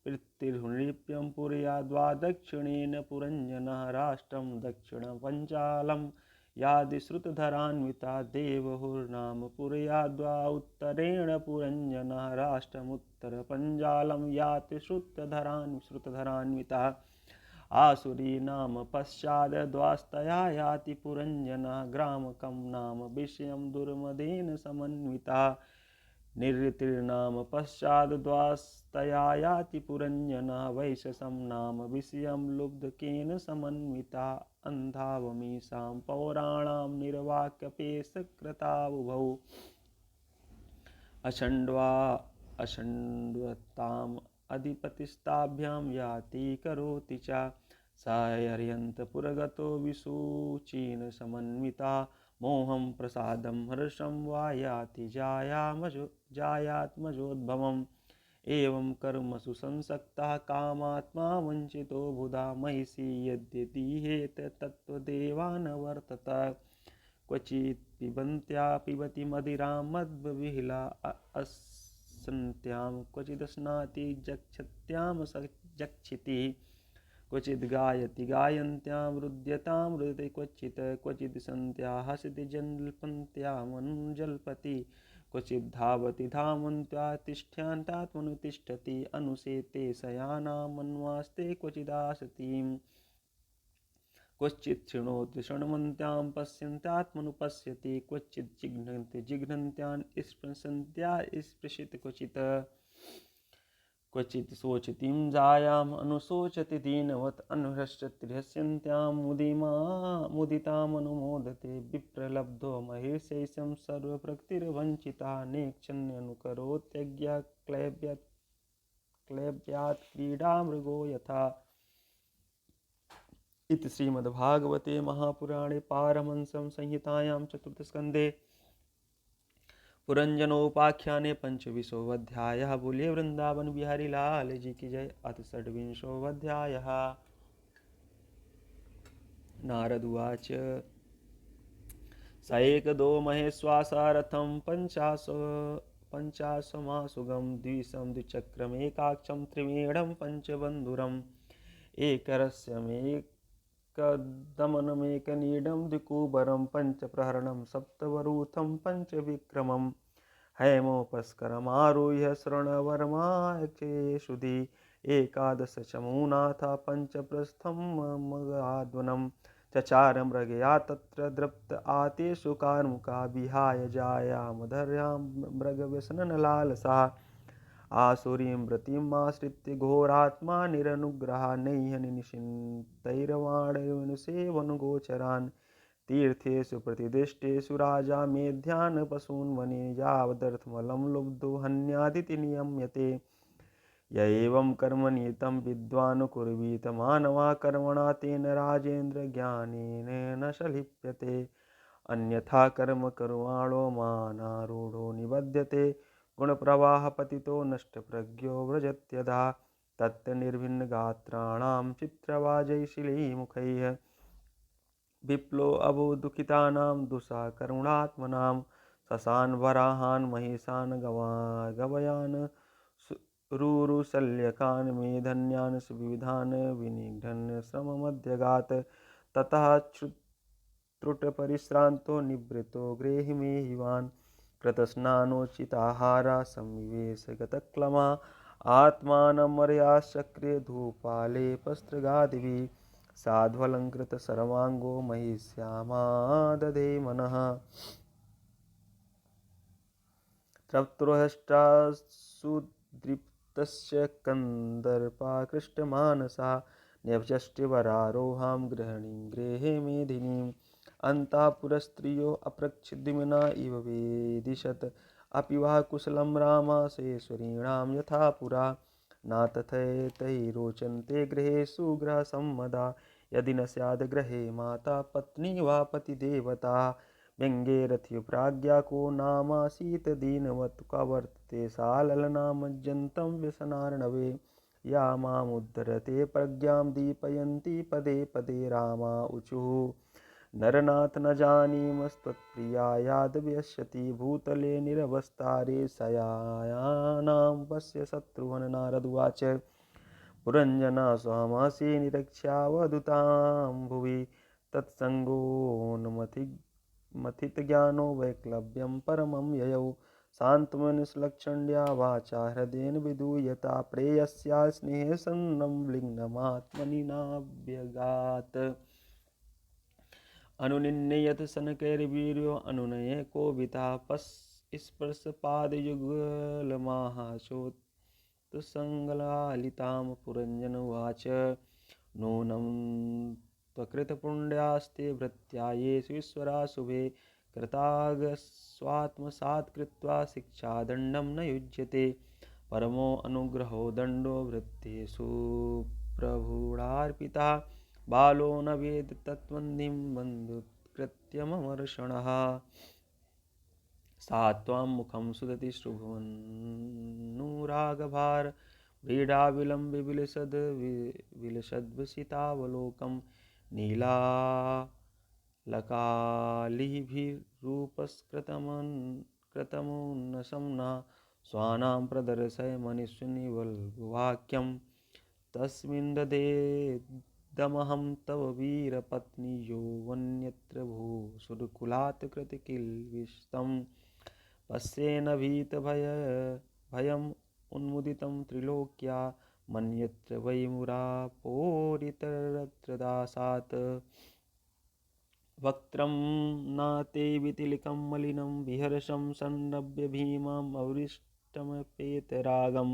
पृथिर्नृप्यं पुरयाद्वा दक्षिणेन पुरञ्जनः राष्ट्रं दक्षिणं पञ्चालं यादि श्रुतधरान्विता देवहुर्नाम पुरयाद्वा उत्तरेण पुरञ्जनः राष्ट्रमुत्तरपञ्जालं याति श्रुतधरान्विता आसुरी नाम पश्चाद्वास्तया याति पुरञ्जनः ग्रामकं नाम विषयं दुर्मदेन समन्विता निरृतिर्नाम पश्चाद्वास्तया याति पुरञ्जनः वैशसं नाम विषयं लुब्धकेन समन्विता अन्धावमीशां पौराणां निर्वाक्यपेशकृतावुभौ अषण्ड्वताम् अधिपतिस्ताभ्यां याति करोति च सायर्यन्तपुरगतो विसूचीन समन्विता मोहं प्रसादं हर्षं वा याति जायात्मजोद्भवम् एवं कर्मसु संसक्तः कामात्मा वञ्चितो बुधा महिषी यद्यतीहेत तत्त्वदेवा न वर्तत क्वचित् पिबती मदिरां मद्विहिला असन्त्यां क्वचिदश्नाति जक्षत्यां जक्षिति क्वचिद् गायति गायन्त्यां रुद्यतां रुदते क्वचिद् सन्त्या हसति जल्पन्त्यामनुजल्पति क्वचिद् धावति धावन्त्या तिष्ठ्यान्तात्मनुतिष्ठति अनुसेते शयानामन्वास्ते क्वचिदासतीम् क्वचित् शृणोति शृण्वन्त्यां पश्यन्त्यात्मनुपश्यति क्वचित् जिघ्नन्ति जिघ्नन्त्यान् स्पृशन्त्या स्पृशति क्वचित् शोचतीं जायाम् अनुशोचति दीनवत् अनुहृष्यति हृष्यन्त्यां मुदितामनुमोदते विप्रलब्धो महेशैशं सर्वप्रकृतिर्वञ्चिता नेक्षण्यनुकरोत्यज्ञः क्लैब्यात् क्रीडामृगो यथा इति श्रीमद्भागवते महापुराणे पारमहंस्यां संहितायां चतुर्थस्कन्धे पुरंजनोपाख्याने पंचविंशोऽध्यायः। बोलिए वृंदावन बिहारी लाल जी की जय। अथ षड्विंशोऽध्यायः। नारद उवाच स एकदो महेश्वासारथं पञ्चाशमासुगं द्विशं द्विचक्रमेकाक्षं त्रिमेढं पञ्चबन्धुरम् एकदमनमेकनीडं द्विकुबरं पञ्चप्रहरणं सप्तवरूथं पञ्चविक्रमं हैमोपस्करमारुह्य श्रवणवर्माक्षेषुधि एकादशचमूनाथ पञ्चप्रस्थं मगाध्वनं चचार मृगया तत्र दृप्त आतेषु कार्मुका विहाय जायामधर्यां मृगव्यसनलालसा आसुरीं व्रतिमाश्रित्य घोरात्मा निरनुग्रहा नैहनिशिन्तैर्वाणसेवनुगोचरान् तीर्थेषु प्रतिदिष्टेषु राजा मेध्यान् पशून् वने यावदर्थमलं लुब्धो हन्यादिति नियम्यते य एवं कर्मनियतं विद्वान् कुर्वीत मानवा कर्मणा तेन राजेन्द्र ज्ञानेन न शलिप्यते अन्यथा कर्म कर्माणो मानारूढो निबध्यते गुणप्रवाह पतितो नष्टप्रज्ञो व्रजत्यधा तत्निर्भिन्नगात्राणां चित्रवाजैशिलीमुखैः विप्लो अबोदुःखितानां दुषा करुणात्मनां शशान् वराहान् महिषान् गवयान् रुरुशल्यकान् मेधन्यान् सुविधान् विनिघ्नन् श्रममध्यगात् ततः त्रुटपरिश्रान्तो निवृत्तो गृहीमेहिवान् कृतस्नानोचिताहारा संविवेशगतक्लमा आत्मानमर्याश्चक्रे धूपालेपस्त्रगादिभिः साध्वलङ्कृतसर्वाङ्गो महिष्यामा दधे मनः तप्तुहष्टासुदृप्तस्य कन्दर्पाकृष्टमानसा न्यभ्यष्टिवरारोहां गृहिणीं गृहे मेधिनीम् अन्तापुरस्त्रियो अप्रच्छद्विमना इव वेदिशत् अपि वा कुशलं रामाशेश्वरीणां यथा पुरा न तथैतैः रोचन्ते गृहेषु गृहसम्मदा यदि न स्याद् गृहे माता पत्नी वा पतिदेवता व्यङ्गे रथ्युप्राज्ञा को नामासीत् दीनवत् कवर्तते सा ललनामज्जन्तं व्यसनार्णवे या मामुद्धरते प्रज्ञां दीपयन्ती पदे पदे रामा ऊचुः नरनाथ न जानीमस्त्वत्प्रियायाद्व्यस्यति भूतले निरवस्तारे सयायानां पश्य शत्रुघ्न। नारद उवाच पुरञ्जना स्वमसि निरक्ष्यावधूतां भुवि तत्सङ्गोन्मथितज्ञानो वैक्लव्यं परमं ययौ शान्तमनसलक्षण्या वाचा हृदयेन विधूयता प्रेयस्या स्नेहसन्नं लिङ्गमात्मनि नाभ्यगात् अनुनिन्ययत शनकैर्वीर्यो अनुनये कोविता स्पर्शपादयुगलमाहाचोत्सङ्गलालितां पुरञ्जन उवाच नूनं त्वकृतपुण्यास्ते भृत्या येषु ईश्वरा शुभे कृतागस्वात्मसात् कृत्वा शिक्षादण्डं न युज्यते परमो अनुग्रहो दण्डो भृत्येषु प्रभुरार्पिता बालो न वेद तत्त्वन्धिं बन्धुकृत्यममर्षणः सा त्वां मुखं सुदति श्रुभुवन्नुरागभार व्रीडाविलम्बे विलसद्विसितावलोकं नीलालकालिभिरूपस्कृतमुन्नसंना स्वानां प्रदर्शय मनुष्यनिवल्गुवाक्यं तस्मिन् ददेदमहं तव वीरपत्नी यौवन्यत्र भूसुरकुलात् कृतकिल्बिषं पश्येन भयम् उन्मुदितं त्रिलोक्या मन्यत्र वै मुरापोरितरत्र दासात् वक्त्रं न ते वितिलिकं मलिनं विहर्षं सन्नभ्य भीमाम् अवृष्टमपेतरागं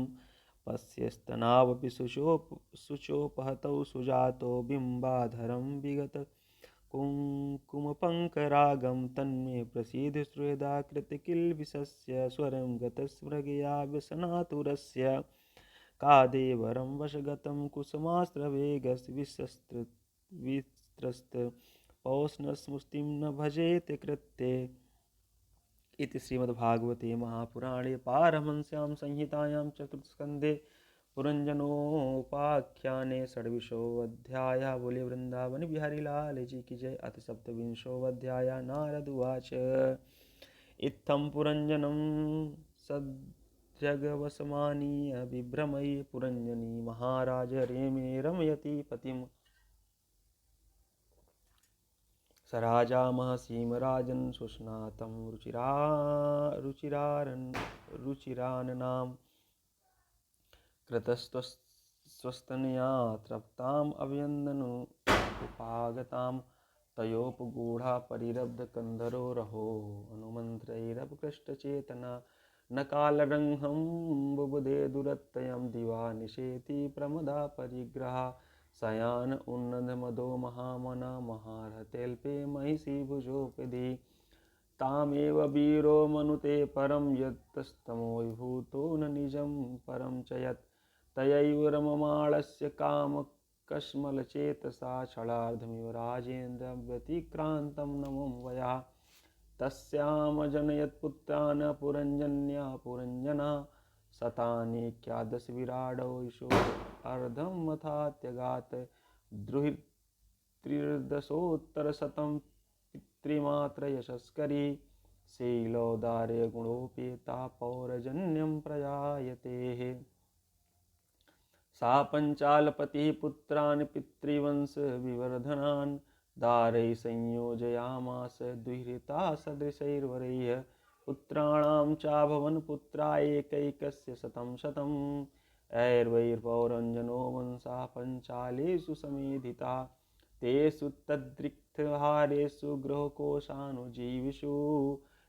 पश्यस्तनावपि शुचोपहतौ सुजातो बिम्बाधरं विगत कुङ्कुमपङ्करागं तन्मे प्रसीद श्रुयदा कृतकिल्बिषस्य स्वरं गतस्मृगया व्यसनातुरस्य कादेवरं वशगतं कुसुमास्त्रवेगविस्त्रस्त पौष्णस्मुष्टिं न भजेत कृत्ये इति श्रीमद्भागवते महापुराणे पारमहंस्यां संहितायां चतुर्थस्कन्धे पुरञ्जनोपाख्याने षड्विंशोऽध्यायः। बोले वृंदावन बिहारी लाल जी की जय। अथ सप्तविंशोऽध्यायः। नारद उवाच इत्थं पुरञ्जनं सजगवसमानीय बिभ्रमयि पुरञ्जनी महाराज रेमे रमयति पतिम् स राजा महसीमराजन् सुस्नातं रुचिराननां कृतस्त्वस्तनया तृप्ताम् अभ्यन्दनुपागतां तयोपगूढा परिरब्धकन्धरो रहो अनुमन्त्रैरपकृष्टचेतना न कालरंहं बुबुधे दुरत्ययं दिवा निशेति प्रमदा परिग्रहा शयान उन्नतमदो महामना महारथेऽल्पे महिषी भुजोपधि तामेव वीरो मनुते परं यत्तस्तमो विभूतो न निजं परं च यत् तयैव रममाणस्य कामकश्मलचेतसा क्षणार्धमिव राजेन्द्र व्यतिक्रान्तं नमो वया तस्यामजनयत्पुत्रान् पुरञ्जन्या पुरञ्जना शतानीक्यादश विराडो यशो अर्धमथात्यगात् द्रुहित्रिर्दशोत्तरशतं पितृमात्र यशस्करी शीलोदार्य गुणोपेता पौरजन्यं प्रजायतेः सा पञ्चालपतिः पुत्रान् पितृवंश विवर्धनान् दारैः संयोजयामास दुहिता सदृशैर्वरैः पुत्राणां चाभवन् पुत्रा एकैकस्य शतं ऐर्वैर्पौरञ्जनो वंशा पञ्चालेषु समेधिता तेषु तद्रिक्तहारेषु गृहकोशानुजीविषु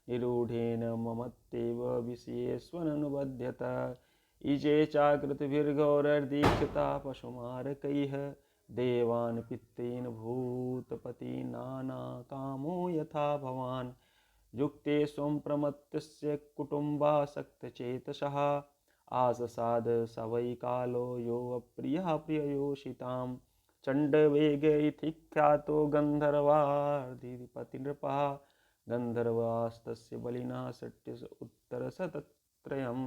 निरूढेन ममत्वेव विषयेष्वननुबध्यत इजे चाकृतभिर्गौरर्दीक्षिता पशुमारकैः देवान् पित्तेन भूतपतिनानाकामो यथा भवान् युक्ते स्वं प्रमत्तस्य कुटुम्बासक्तचेतसः आससाद स वै कालो यो अप्रियः प्रिययोषितां चण्डवेग इति ख्यातो गन्धर्वाधिपतिनृपः गन्धर्वास्तस्य बलिना षट्यश उत्तरशतत्रयम्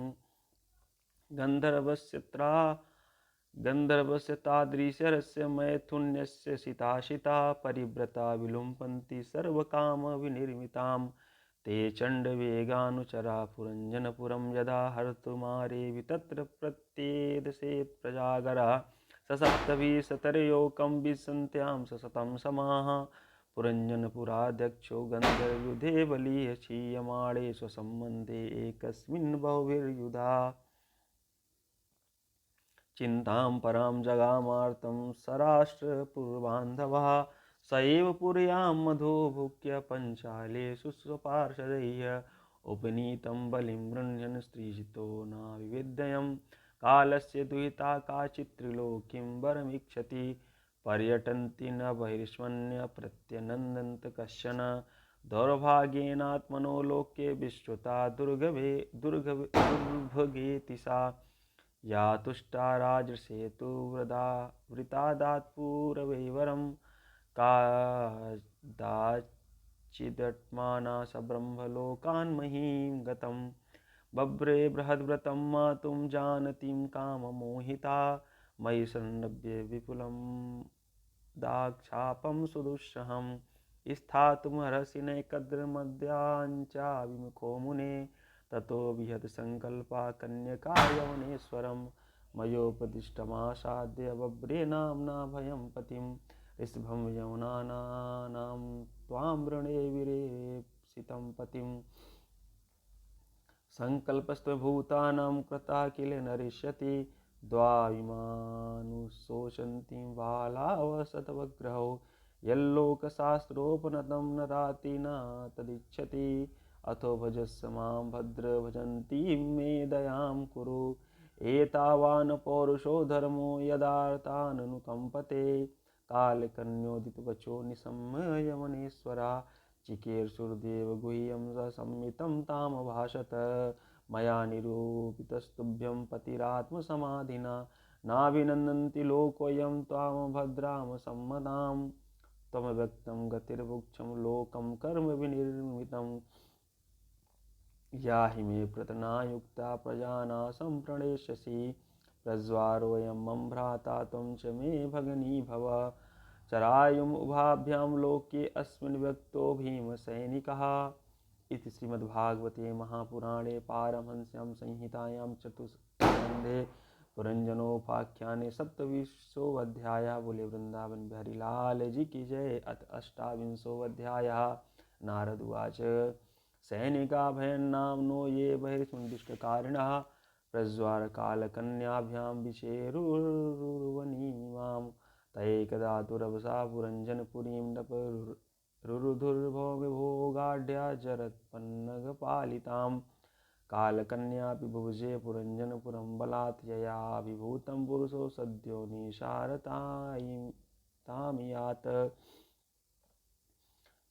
गन्धर्वस्य तादृशरस्य मैथुन्यस्य सिताशिता परिव्रता विलुम्पन्ति सर्वकामविनिर्मितां ते चण्डवेगानुचरा पुरञ्जनपुरं यदा हर्तुमारेवि तत्र प्रत्येदशेत् प्रजागरा ससप्तभिशतर्योकं विसन्त्यां सततं समाः पुरञ्जनपुराध्यक्षो गन्धर्वयुधे बलीः क्षीयमाणे स्वसम्बन्धे एकस्मिन् बहुभिर्युधा चिन्तां परां जगामार्तं सराष्ट्रपुरबान्धवः स एव पुर्यां मधो भुक्य पञ्चालेषु स्वपार्षदैः उपनीतं बलिं गृह्णन् स्त्रीजितो नाविवेद्यं कालस्य दुहिता काचित् त्रिलोकीं वरमीक्षति पर्यटन्ति न बहिर्ष्मन्य प्रत्यनन्दन्त कश्चन दौर्भाग्येनात्मनो लोके विश्रुता दुर्भगेति सा या तुष्टा राजसेतु वृतादात्पूरवैवरं कादाचिदट्माना सब्रह्मलोकान् महीं गतं बभ्रे बृहद्व्रतं मातुं जानतीं काममोहिता मयि संरभ्य विपुलं दाक्षापं सुदुःसहं स्थातुमर्हसि नैकद्रमद्याञ्चा विमुखो मुने ततो विहत संकल्पा कन्यका यवनेश्वरं मयोपदिष्टमासाद्य बभ्रे नाम्ना भयं पतिं ऋषभं यवनानां त्वां वृणे विरेप्सितं पतिं संकल्पस्त्वभूतानां कृता किल नरिष्यति द्वाविमानुशोचन्तीं बालावसतवग्रहौ यल्लोकशास्त्रोपनतं न दाति न तदिच्छति अथो भजस्व मां भद्र भजन्तीं मे दयां कुरु एतावान् पौरुषो धर्मो यदार्ताननुकम्पते कालकन्योदितवचो निशम्य यवनेश्वरा चिकीर्षुर्देव गुह्यं संमितं तामभाषत मया निरूपितस्तुभ्यं पतिरात्मसमाधिना नाभिनन्दन्ति लोकोऽयं त्वां भद्रां सम्मदां त्वमव्यक्तं गतिर्वुक्षं लोकं कर्म विनिर्मितं याहि मे प्रतनायुक्ता प्रजानासं प्रणेष्यसि प्रज्वारोऽयं मम भ्राता त्वं च मे भगिनी भव चरायुम् उभाभ्यां लोके अस्मिन् व्यक्तो भीमसैनिकः इति श्रीमद्भागवते महापुराणे पारमहंस्यां संहितायां चतुस्कन्धे पुरंजनोपाख्याने सप्तविंशोऽध्यायः। बोले वृंदावन बिहारी लाल जी की जय। अथ अष्टाविंशोऽध्यायः। नारद उवाच सैनिका भयन्नाम्नो ये बहिर्सुनिष्टकारिणः प्रज्वारकालकन्याभ्यां विचेरुर्वनीमां तैकदा दुरवसा पुरञ्जनपुरीं नपरुरुधुर्भोगाढ्या जरत्पन्नगपालितां कालकन्यापि भुजे पुरञ्जनपुरं बलात् यया विभूतं पुरुषो सद्यो निशारतामियात्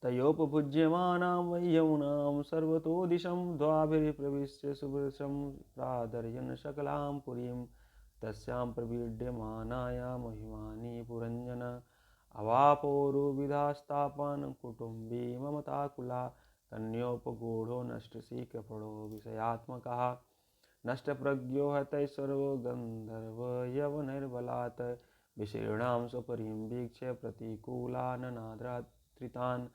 तयोपभुज्यमानां वै यमुनां सर्वतो दिशं द्वाभिर्प्रविश्य सुभृशं प्रादर्यन् सकलां पुरीं तस्यां प्रवीड्यमानाया महिमानि पुरञ्जन अवापोरुविधास्तापान् कुटुम्बी ममताकुला कन्योपगूढो नष्टशीकृपणो विषयात्मकः नष्टप्रज्ञो हतैश्वरो गन्धर्वयवनैर्बलात् विशीर्णां स्वपरीं वीक्ष्य प्रतिकूलाननाद्रितान्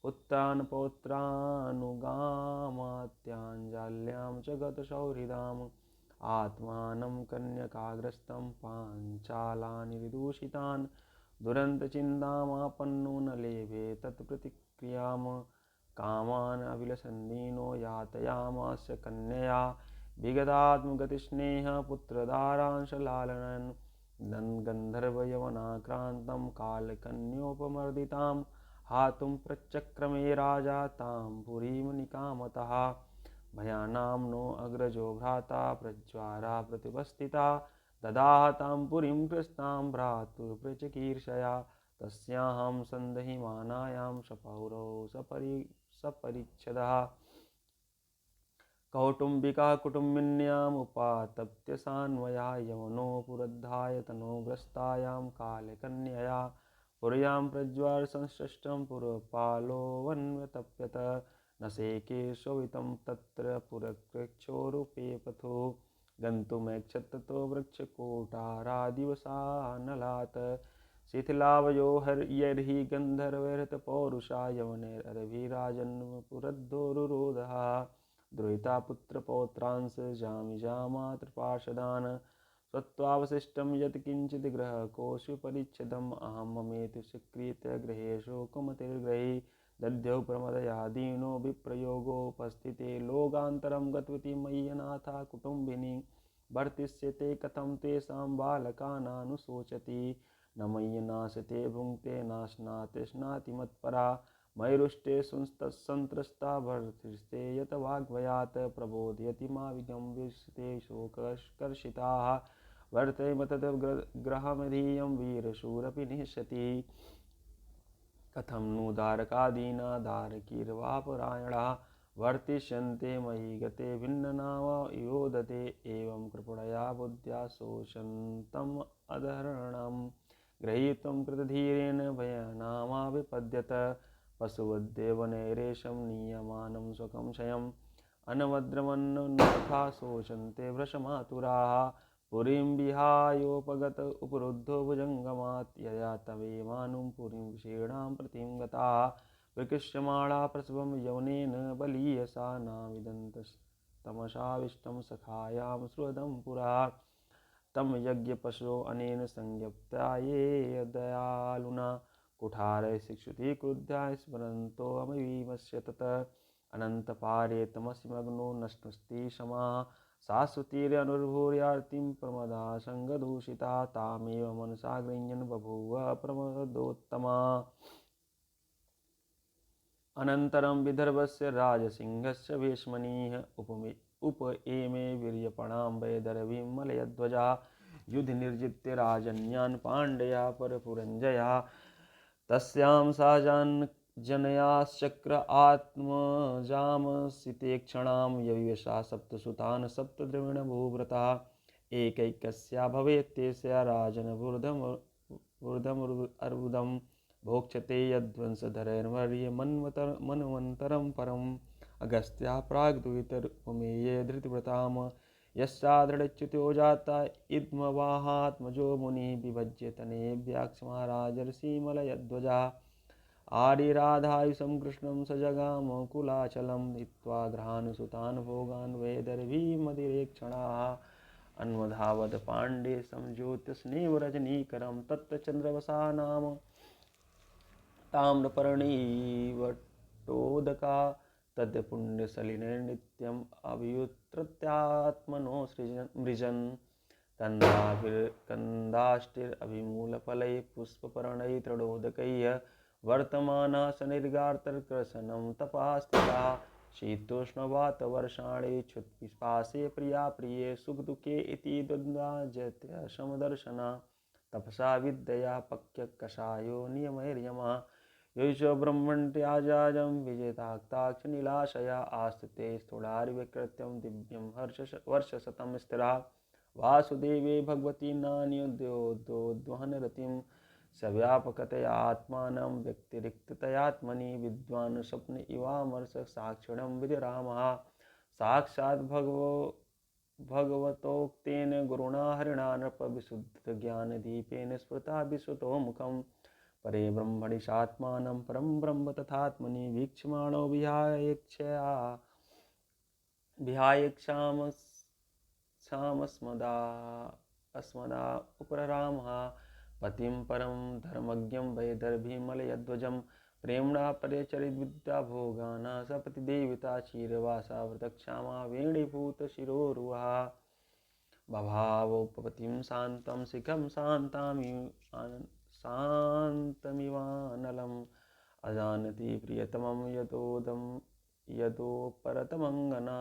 पुत्रान् पौत्रानुगामात्याञ्जाल्यां च गतसौहृदाम् आत्मानं कन्यकाग्रस्तं पाञ्चालानिर्दूषितान् दुरन्तचिन्तामापन्नो न लेभे तत्प्रतिक्रियां कामान् अभिलषन्दीनो यातयामास्य कन्यया विगतात्मगतिस्नेह पुत्रदारांशलालनन् गन्धर्वयवनाक्रान्तं कालकन्योपमर्दितां हातुं प्रचक्रमे राजा तां पुरीं निकामतः भयानाम्नो अग्रजो भ्राता प्रज्वारा प्रतिपस्थिता ददाह तां पुरीं कृस्तां भ्रातुप्रचकीर्षया तस्याहं सन्दहिमानायां सपौरौ सपरिच्छदः कौटुम्बिका कुटुम्बिन्याम् उपातप्य सान्वया यवनो पुरद्धाय तनोग्रस्तायां कालकन्यया पुर्यां प्रज्वारसंश्लिष्टं पुरपालो वन्व्यतप्यत न शेके शोभितं तत्र पुरकृच्छोरूपे पथो गन्तुमैच्छत्तो वृक्षकोटारादिवसानलात् शिथिलावयो यर्हि गन्धर्वैर्हतपौरुषा यवनैरभिराजन्पुरद्धोरुरोधः द्रोहिता पुत्रपौत्रांस जामिजामातृपार्षदान् स्वत्वावशिष्टं यत् किञ्चित् ग्रहकोशपरिच्छेदम् अहं ममेति स्वीकृत्य गृहेषु कुमतिर्ग्रही दद्यौ प्रमदयादीनो विप्रयोगोपस्थिते लोकान्तरं गतवती मय्यनाथा कुटुम्बिनी वर्तिष्यते कथं तेषां बालकानानुशोचति न मय्यनाशते भुङ्क्ते नाश्नाति मत्परा मयिरुष्टे सन्त्रस्ता भर्तिष्ठे यत वाग्भयात् प्रबोधयति मा विगम्भिष्टे शोककर्षिताः वर्ते मतद्ग्रहमधीयं वीरशूरपि निश्यति कथं नु दारकादीना दारकीर्वापरायणाः वर्तिष्यन्ते मयि गते भिन्ननाम योदते एवं कृपणया बुद्ध्या शोषन्तम् अधरणं गृहीतं कृतधीरेण भयनामा विपद्यत पशुवद्देवनैरेशं नीयमानं स्वकं क्षयम् अनवद्रमन्नथा शोचन्ते वृषमातुराः पुरीं विहायोपगत उपरुद्धो भुजङ्गमात् यया तवेमानुं पुरीं विषीणां प्रतिं गताः विकृष्यमाणा प्रसवं यवनेन बलीयसा नाविदन्तस्तमसाविष्टं सखायां सुहृदं पुरा तं यज्ञपशो अनेन संज्ञप्ता ये दयालुना कुठारे शिक्षुति क्रुद्धा स्मरन्तोऽमवीमस्य तत् अनन्तपारे तमसिमग्नो नष्टस्ति क्षमा शाश्वतीरनुर्भूर्यार्तिं प्रमदा सङ्गदूषिता तामेव मनसा गृह्यन् बभूव प्रमदोत्तमा अनन्तरं विदर्भस्य राजसिंहस्य भीष्मणिः उपएमे वीर्यपणां वैदर्भीं मलयध्वजा युधिनिर्जित्य राजन्यान् पाण्डया परपुरञ्जया तस्यां सा जनयाश्चक्र आत्मजामसितेक्षणां यविवशा सप्तसुतान् सप्तद्रविणभूव्रता एकैकस्या भवेत् तेस्या राजनवुर्धमर्बुदं भोक्ष्यते यद्वंशधरैर्वर्यमन्वन्तरं परम् अगस्त्या प्राग्दुहितरुपमेये धृतिव्रतां यस्या दृढच्युतो जाता इद्मवाहात्मजो मुनिः विभज्य तनेभ्याक्ष्महाराजर्षिमलयध्वजा आदिराधायुषं कृष्णं स जगाम कुलाचलं नीत्वा ग्रहानुसुतान् भोगान् वैदर्भीमतिरेक्षणाः अन्वधावत् पाण्डे संज्योतिस्नेव रजनीकरं तत्तचन्द्रवसा नाम ताम्रपर्णीवटोदका तद्पुण्यसलिलैर्नित्यम् अभियुत्र्यात्मनो मृजन् कन्दाष्टिरभिमूलफलैः पुष्पपर्णैः तृणोदकैः वर्तमाना शनिर्गात्रकर्षणं तपास्थिता शीतोष्णवातवर्षाणि क्षुत्पिपासे प्रिया प्रिये सुखदुःखे इति द्वन्द्वाजत्य समदर्शना तपसा विद्यया पक्यकषायो नियमैर्यमा योषो ब्रह्मण्यजाजं विजेताक्ताक्षनिलाशया आस्थिते स्थूलार्विकृत्यं दिव्यं वर्षशतं स्थिरा वासुदेवे भगवती नान्योद्योद्वहनरतिं सव्यापकतया आत्मानं व्यक्तिरिक्ततयात्मनि विद्वान् स्वप्न इवामर्ष साक्षिणं विधिरामः साक्षात् भगवतोक्तेन गुरुणा हरिणा नृपविशुद्धज्ञानदीपेन स्फुरता विश्वतो मुखं परे ब्रह्मणि सात्मानं परं ब्रह्म तथात्मनि वीक्षमाणो विहायक्षामस्मदा उपररामः पतिं परं धर्मज्ञं वैदर्भीमलयध्वजं प्रेम्णा परिचरिद्विद्या भोगाना सपतिदेवता क्षीरवासा व्रतक्षामा वेणीभूतशिरोरुहा बभावोपपतिं शान्तं शिखं शान्तमिवानलम् अजानति प्रियतमं यदोपरतमङ्गना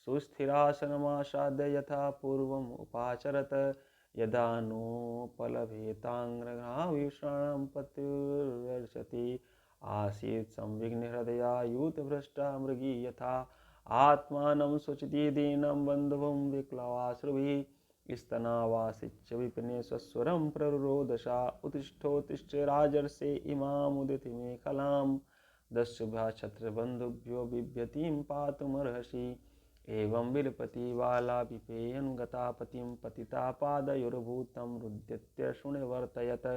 सुस्थिरासनमासाद्य यथा पूर्वम् उपाचरत यदा नोपलभेताङ्ग्रहाविषाणं पतिर्वर्षति आसीत् संविघ्नहृदया यूतभ्रष्टा मृगी यथा आत्मानं स्वचति दीनं बन्धुं विक्लवाश्रुभिः स्तनावासिच्य विपिने स्वस्वरं प्ररुरोदशा उत्तिष्ठोत्तिष्ठ राजर्षे इमामुदितिमेखलां दस्युभ्यः छत्रबन्धुभ्यो बिभ्यतीं पातुमर्हसि एवं विलपति बाला पिपेयं गता पतिं पतिता पादयोर्भूतं रुद्यत्य शृणुवर्तयत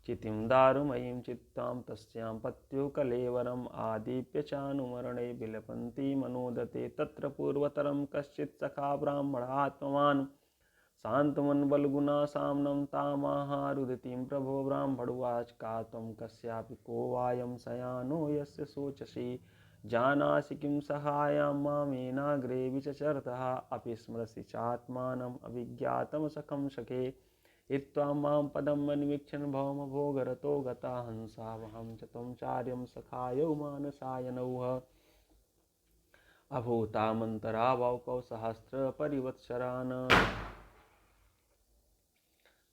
चितिं दारुमयीं चित्तां तस्यां पत्युः कलेवरम् आदीप्य चानुमरणे विलपन्ती मनोदते तत्र पूर्वतरं कश्चित् सखा ब्राह्मणात्मवान् शान्तमन् बलगुना साम्नं तामाहारुदितिं प्रभो ब्राह्मणुवाच का त्वं कस्यापि को वायं शयानो यस्य शोचसि जानासि किं सहायं मामेनाग्रे विचचरतः अपि स्मरसि चात्मानम् अभिज्ञातं सखं सखे हित्वा मां पदम् अन्वीक्षन् भौमभोगरतो गता हंसावहं च त्वं चार्यं सखायौ मानसायनौः अभूतामन्तरावकौ सहस्रपरिवत्सरान्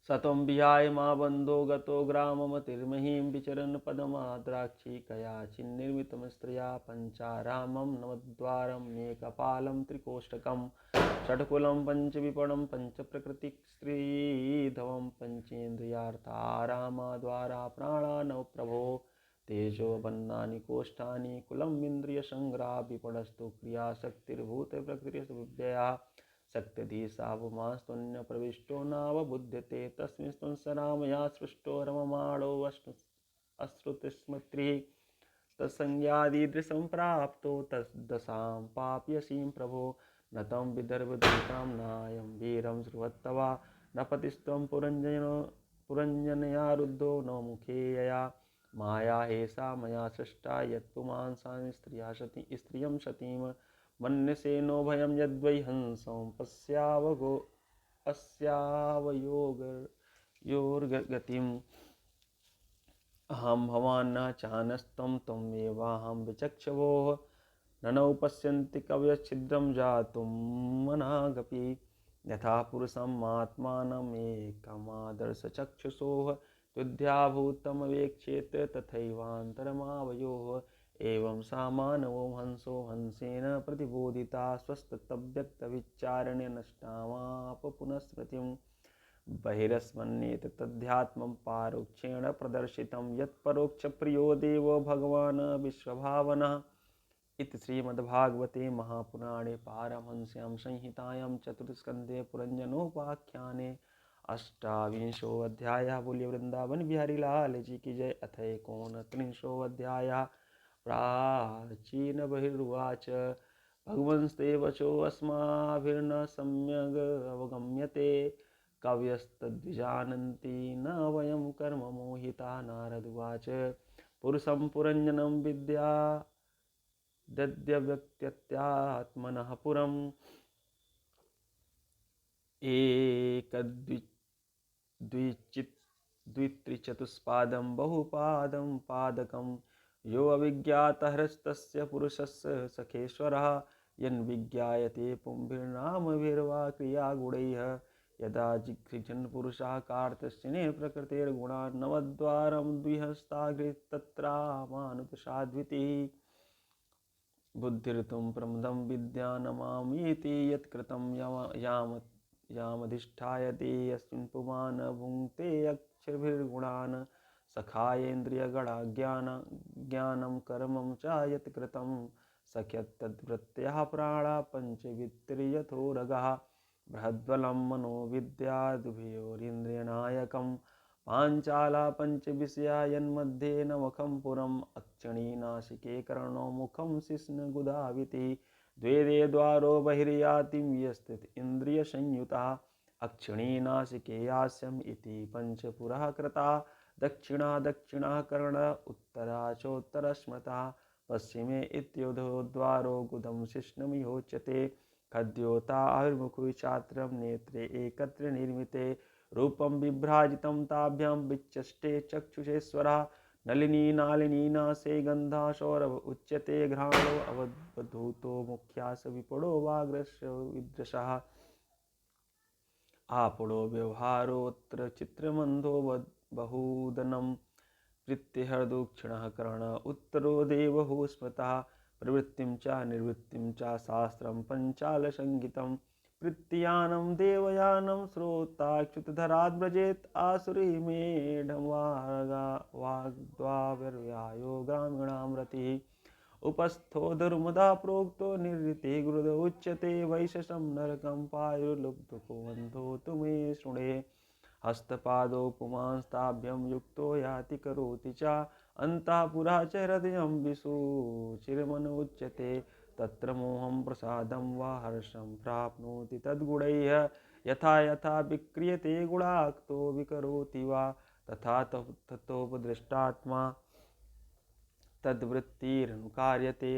सत्वं विहाय मा बन्धो गतो ग्राममतिर्महीं विचरन् पदमाद्राक्षिकया चिन्निर्मितं स्त्रिया पञ्चारामं नवद्वारं मेकपालं त्रिकोष्ठकं षट्कुलं पञ्चविपणं पञ्चप्रकृतिस्त्रीधवं पञ्चेन्द्रियार्थारामद्वारा प्राणानौ प्रभो तेजोबन्नानि कोष्ठानि कुलमिन्द्रियसङ्ग्राविपणस्तु क्रियाशक्तिर्भूतप्रकृतिर्विद्यया शक्तिधीशावमास्तुन्य प्रविष्टो नावबुध्यते तस्मिन् संसरामया सृष्टो रममाणोऽश्रुतिस्मृतिः तत्संज्ञादीदृशं प्राप्तो तद्दशां पाप्यसीं प्रभो न तं विदर्भदूतां नायं वीरं श्रुवत्तवा न पतिस्त्वं पुरञ्जनया रुद्धो न मुखे यया माया एषा मया सृष्टा यत्पुमांसां स्त्रियं सतीं मन्यसे नो भयं यद्वै हंसं अस्यावयोर्गतिम् अहं भवान् न चानस्त्वं त्वमेवाहं विचक्षवोः ननौ पश्यन्ति कवयश्छिद्रं जातुं मनागपि यथा पुरुषम् आत्मानमेकमादर्शचक्षुषोः तुद्याभूतमवेक्षेत तथैवान्तरमावयोः एवं सा मानवो हंसो हंसेन प्रतिबोधिता स्वस्तव्यक्तविचारण्य नष्टामाप पुनस्मृतिं बहिरस्मन्येत तध्यात्मं पारोक्षेण प्रदर्शितं यत्परोक्षप्रियो देवो भगवान् विश्वभावनः इति श्रीमद्भागवते महापुराणे पारमहंस्यां संहितायां चतुर्थस्कन्धे पुरञ्जनोपाख्याने अष्टाविंशोऽध्यायः। बोलिए वृंदावन बिहारी लाल जी की जय। अथ एकोनत्रिंशोऽध्यायः। प्राचीन बहिर्वाच भगवंस्ते वचोऽस्माभिर्न सम्यग् अवगम्यते कवयस्तद्विजानन्ति न वयं कर्म मोहिता। नारदुवाच पुरुषं पुरञ्जनं विद्या दद्यव्यक्त्यात्मनः पुरम् द्वित्रिचतुष्पादं बहुपादं पादकं यो अविज्ञातहृस्तस्य पुरुषस्य सखेश्वरः यन्विज्ञायते पुंभिर्नामभिर्वा क्रियागुणैः यदा जिघ्रजन् पुरुषाकारतस्यने प्रकृतेर्गुणान् नवद्वारं द्विहस्ताग्रिस्तत्रामानुपसाद्वितिः बुद्धिर्तुं प्रमदं विद्यानमामीति यत्कृतं यामधिष्ठायते यस्मिन् पुमान् भुङ्क्ते अक्षरभिर्गुणान् सखायेन्द्रियगणाज्ञानं कर्मं च यत्कृतं सख्यत्तद्वृत्तयः प्राणा पञ्चवित्तिर्यथोरगः बृहद्बलं मनोविद्यादुभयोरिन्द्रियनायकं पाञ्चाला पञ्चविषया यन्मध्ये नवखं पुरम् अक्षिणी नासिके कर्णो मुखं शिश्नगुदाविति द्वे द्वारो बहिर्यातिं यस्थित इन्द्रियसंयुता अक्षिणी नासिके यास्यम् इति पञ्चपुरः कृता दक्षिणा कर्ण उत्तरा चोत्तरस्मृता पश्चिमे इत्योधो द्वारो गुदं शिश्नमिहोच्यते खद्योता आविर्मुखो चात्रं नेत्रे एकत्र निर्मिते रूपं विभ्राजितं ताभ्यां विच्चष्टे चक्षुषेश्वरः नलिनी नालिनी नासे गन्धा सौरभ उच्यते घ्राणो अवधूतो मुख्यास विपणो वाग्रस्य विद्रशः आपणो व्यवहारोऽत्र चित्रमन्धो बहुदनं प्रीत्यहर्दुक्षिणः कर्ण उत्तरो देवहो स्मृतः प्रवृत्तिं च निवृत्तिं च शास्त्रं पञ्चालसङ्गीतं प्रीत्यानं देवयानं श्रोताच्युतधराद् व्रजेत् आसुरी मेढवाग्द्वावर्यायो ग्रामीणां रतिः उपस्थो धर्मदा प्रोक्तो निर्ऋते गुरुद उच्यते वैशसं नरकं पायुर्लुब्धको बन्धो तु मे शृणे हस्तपादौ पुमांस्ताभ्यं युक्तो याति करोति च अन्तः पुरा च हृदयं विशुचिर्मन उच्यते तत्र मोहं प्रसादं वा हर्षं प्राप्नोति तद्गुणैः यथा यथा विक्रियते गुणाक्तो विकरोति वा तथा तथोपदृष्टात्मा तद्वृत्तिरनुकार्यते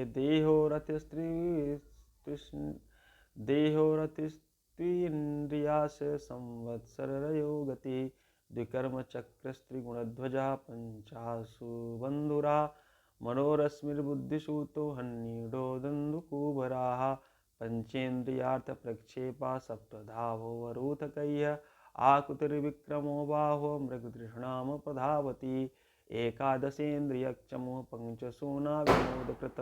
देहोरतिस्त्विन्द्रियास संवत्सरयो गति द्विकर्मचक्रस्त्रिगुणध्वजा पञ्चासु बन्धुरा मनोरश्मिर्बुद्धिसूतो हन्नीडो दन्दुकूबराः पञ्चेन्द्रियार्थप्रक्षेपा सप्तधावोऽवरोधकैः आकुतिर्विक्रमो बाहो मृगतृष्णां प्रधावति एकादशेन्द्रियक्षमो पञ्चसूना विनोदकृत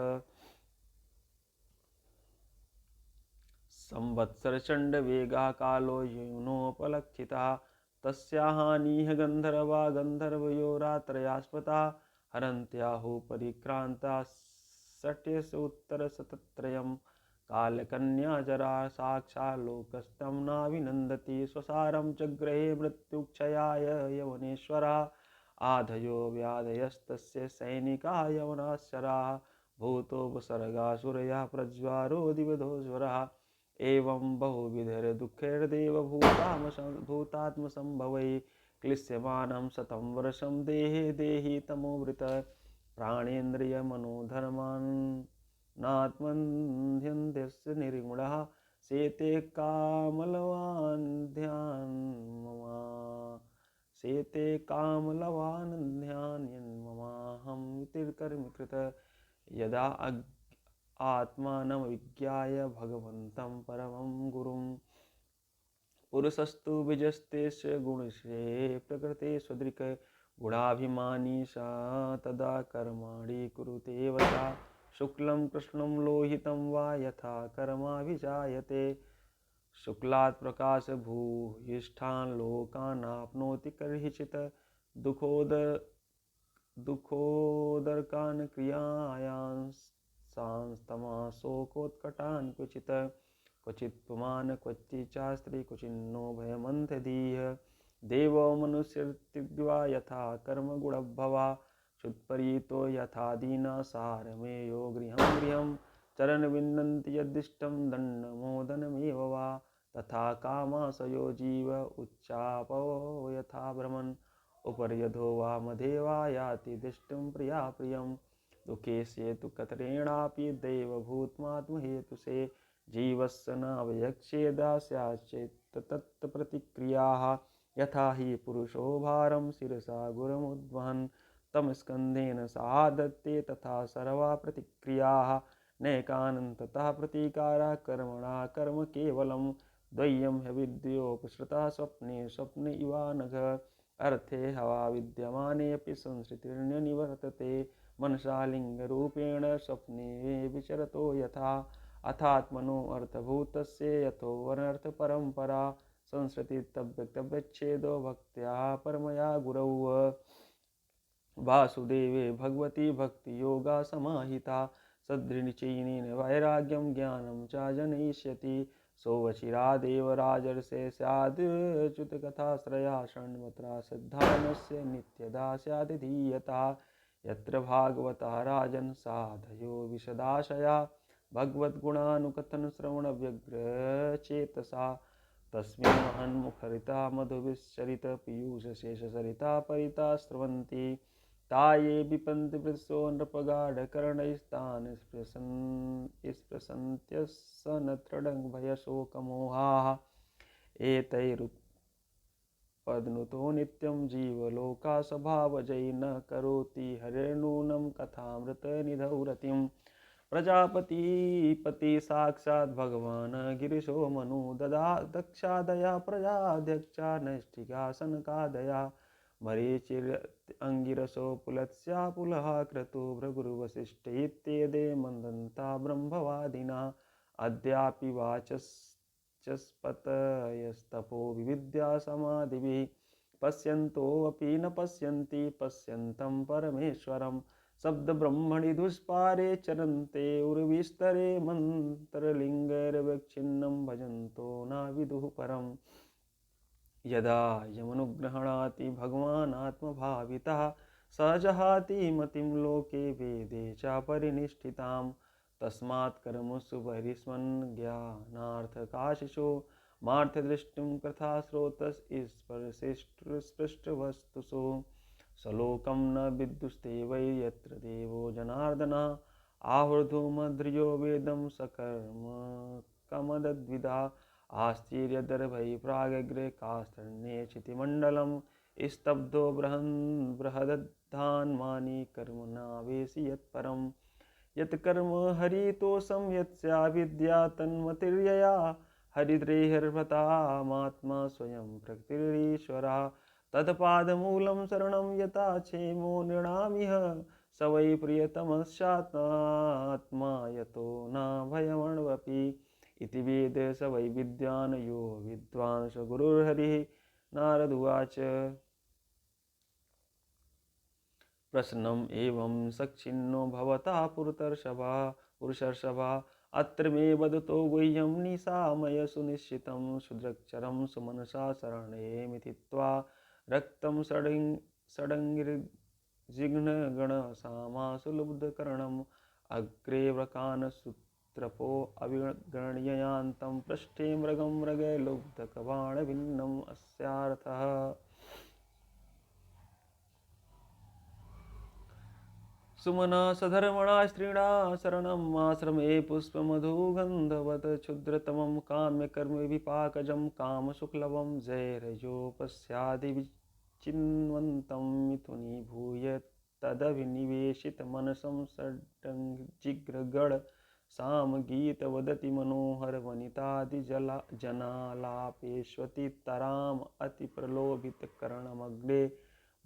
संवत्सरचण्डवेगः कालो यूनोपलक्षितः तस्या हानिः गन्धर्वा गन्धर्वयो रात्रयास्पता हरन्त्याहुः परिक्रान्ता षट्यशोत्तरशतत्रयं कालकन्या जरा साक्षाल्लोकस्तं नाभिनन्दति स्वसारं च ग्रहे मृत्युक्षयाय यवनेश्वरः आधयो व्याधयस्तस्य सैनिका यवनाश्चराः भूतोपसर्गासुरया प्रज्वारो दिवधोज्वरः एवं बहुविधैर्दुःखैर्देवभूतात्मसम्भवैः क्लिश्यमानं शतं वर्षं देहे देहि तमोवृत प्राणेन्द्रियमनोधर्मान्नात्मन्ध्यस्य निर्गुणः शेते कामलवान् वितिर्कर्म कृत यदा आत्मानमविज्ञाय भगवन्तं परमं गुरुं पुरुषस्तु विजस्तेस्य गुणश्रे प्रकृते स्वदृक् गुणाभिमानी सा तदा कर्माणि कुरुते वचा शुक्लं कृष्णं लोहितं वा यथा कर्माभिजायते शुक्लात् प्रकाशभूयिष्ठान् लोकानाप्नोति कर्हिचित् दुःखोदरकान् क्रियायान् सांस्तमाशोकोत्कटान् क्वचित् पुमान् क्वचिच्चास्त्री क्वचिन्नो भयमन्थधीः देवो मनुष्यर्तिद्वा यथा कर्मगुणभवा क्षुत्परीतो यथा दीना सारमेयो गृहं चरणविन्दन्ति यद्दिष्टं दण्डमोदनमेव वा तथा कामाशयो जीव उच्चापो यथा भ्रमन् उपर्यधो वा मधे वा याति दिष्टं प्रिया प्रियं दुःखेस्य तु कतरेणापि दैवभूतमात्महेतुसे जीवस्य न अवयक्षेदा स्याच्चेत् तत्प्रतिक्रियाः यथा हि पुरुषो भारं शिरसा गुरुमुद्वहन् तं स्कन्धेन साधत्ते तथा सर्वा प्रतिक्रियाः नैकान्ततः प्रतीकारा कर्मणा कर्म केवलं द्वय्यं ह्यविद्योपसृता स्वप्ने स्वप्न इवानघ अर्थे हवा विद्यमानेऽपि संसृतिर्निवर्तते मनसा लिङ्गरूपेण स्वप्ने विचरतो यथा अथात्मनो अर्थभूतस्य यथोऽनर्थपरम्परा संसृतिर्तव्यच्छेदो भक्त्या परमया गुरौ वासुदेवे भगवती भक्तियोगा समाहिता सदृढनिश्चयेन वैराग्यं ज्ञानं च जनयिष्यति सोऽवचिरादेव राजर्षे स्यादच्युतकथाश्रया शृण्वत्रा सिद्धानस्य नित्यदा स्यादधीयता यत्र भागवता राजन् साधयो विशदाशया भगवद्गुणानुकथनश्रवणव्यग्रचेतसा तस्मिन् महन्मुखरिता मधुविश्चरितपीयूषशेषसरिता परिता स्रवन्ति ता ये विपन्ति वृषो नृपगाढकर्णैस्तान् स्पृशन्त्यसनतृडङ्भयशोकमोहाः एतैरुत्पद्नुतो नित्यं जीवलोकास्वभावजै न करोति हरिर्नूनं कथामृतनिधौ रतिम् प्रजापतिपति साक्षात् भगवान् गिरिशो मनु दक्षादया प्रजाध्यक्षा नैष्ठिका सनकादया मरीचिरङ्गिरसो पुलत्स्या पुलः क्रतु भृगुर्वसिष्ठ इत्येते मन्दन्ता ब्रह्मवादिना अद्यापि वाचस्पतयस्तपो विविद्या समाधिभिः पश्यन्तोऽपि न पश्यन्ति पश्यन्तं परमेश्वरम् शब्दब्रह्मणि दुष्पारे चरन्ते उर्विस्तरे मन्त्रलिङ्गैर्विच्छिन्नं भजन्तो न विदुः परम् यदा यमनुग्रहणाति भगवान् आत्मभावितः स जहाति मतिं लोके वेदे च परिनिष्ठितां तस्मात् कर्मसु बहिस्मन् ज्ञानार्थकाशिषो मार्थदृष्टिं कृथा स्रोतस् स्पृष्टवस्तुषु सलोकं न विद्युस्ते वै यत्र देवो जनार्दनः आहुर्धूमध्रियो वेदं सकर्म कमदद्विधा आश्चर्यदर्भै प्रागग्रे कास्तरण्ये क्षितिमण्डलं स्तब्धो बृहदद्धान्मानि कर्मणावेशि यत्परम् यत्कर्म हरितोषं यत्स्याविद्या तन्मतिर्यया हरिद्रेहर्भृतामात्मा स्वयं प्रकृतिरीश्वरः तत्पादमूलं शरणं यथा क्षेमो नृणामिह स वै प्रियतमस्यात्मा यतो न भयमण्वपि इति वेद स वै विद्वान् यो विद्वान् स गुरुर्हरिः नारद उवाच प्रश्नम् एवं सक्षिन्नो भवता पुरुषर्षभा अत्र मे वदतो गुह्यं निशामय सुनिश्चितं शुद्रक्षरं सुमनसा शरणेमिथित्वा रक्तं षडङ्गिर्जिघ्नगणसामासुलुब्धकर्णम् अग्रे व्रकानसूत्रपो अविगण्ययान्तं पृष्ठे मृगं मृगे लुब्धकबाणभिन्नम् अस्यार्थः सुमना सधर्मणा स्त्रीणा शरणम् आश्रमे पुष्पमधुगन्धवत् क्षुद्रतमं काम्यकर्म विपाकजं कामशुक्लवं जैरजोपस्यादिविचिन्वन्तं मिथुनीभूय तदभिनिवेशितमनसं षड्जिग्रगण सामगीत वदति मनोहरवनितादिजनालापेष्वतितराम् अतिप्रलोभितकर्णमग्रे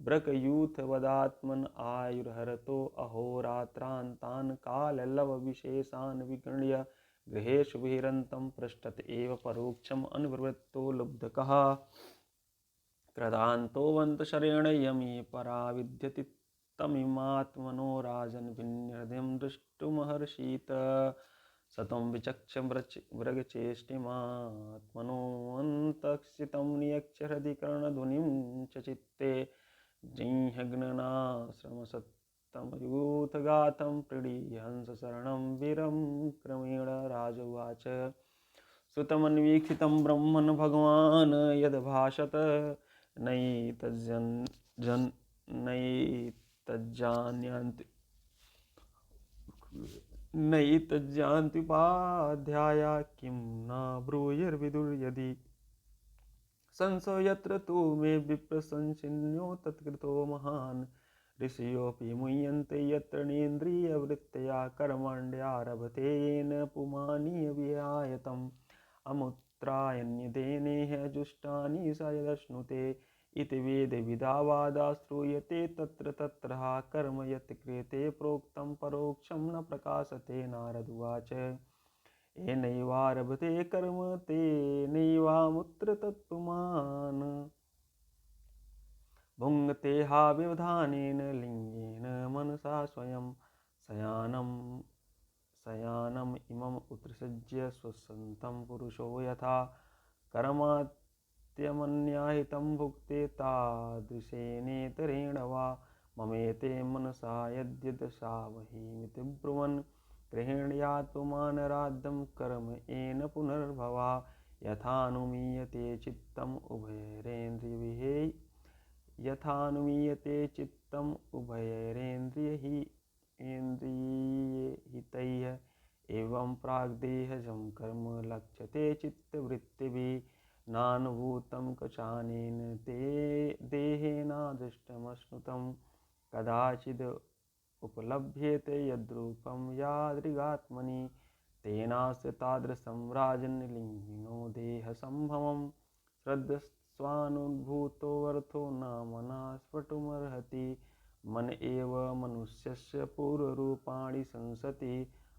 ब्रकयूथवदात्मन आयुर्हरतो अहोरात्रान्तान् काललवविशेषान् विगृह्य गृहेषु विहरन्तं पृष्ठत एव परोक्षम् अनुप्रवृत्तो लुब्धकः कृतान्तोऽवन्तशरेणयमी परा विद्यति तमिमात्मनो राजन् भिन्नहृदयं द्रष्टुमहर्षीत सतं विचक्ष मृगचेष्टिमात्मनोऽन्तःस्थितं नियक्ष्य हृदि कर्णध्वनिं च चित्ते जिह्यग्ननाश्रमसत्तमयूथगातं प्रीडीय हंसशरणं वीरं क्रमेण राज उवाच श्रुतमन्वीक्षितं ब्रह्मन् भगवान् यद्भाषत नैतज्जान्त्युपाध्याया किं न ब्रूयर्विदुर्यदि संशयो यत्र तु मे विप्रशंसिन्यो तत्कृतो महान् ऋषियोऽपि मुह्यन्ते यत्र नेन्द्रियवृत्तया कर्मण्यरभते येन पुमानीय विहायतम् अमुत्रायन्यदेनेह जुष्टानि स यदश्नुते इति वेदविधावादा श्रूयते तत्र तत्र कर्म यत् क्रियते प्रोक्तं परोक्षं न प्रकाशते नारद उवाच येनैवारभते कर्म तेनैवामुत्र तत्पुमान् भुङ्क्ते हा व्यवधानेन लिङ्गेन मनसा स्वयं शयानम् इमम् उत्सृज्य स्वसन्तं पुरुषो यथा कर्मात्यमन्याहितं भुक्ते तादृशेनेतरेण वा ममेते मनसा यद्यदशावहीमिति ब्रुवन् गृह्णात् पुमानराद्धं कर्म येन पुनर्भवा यथानुमीयते चित्तम् उभयैरेन्द्रियैः एवं प्राग्देहजं कर्म लक्ष्यते चित्तवृत्तिभिः नानुभूतं क्वचानेन ते देहेनादृष्टमश्नुतं कदाचिद् उपलभ्येते यद्रूपं यादृगात्मनि तेनास्य तादृशं राजन्लिङ्गिनो देहसम्भवं श्रद्धस्वानुभूतोऽर्थो न मना स्फुटुमर्हति मन एव मनुष्यस्य पूर्वरूपाणि संसति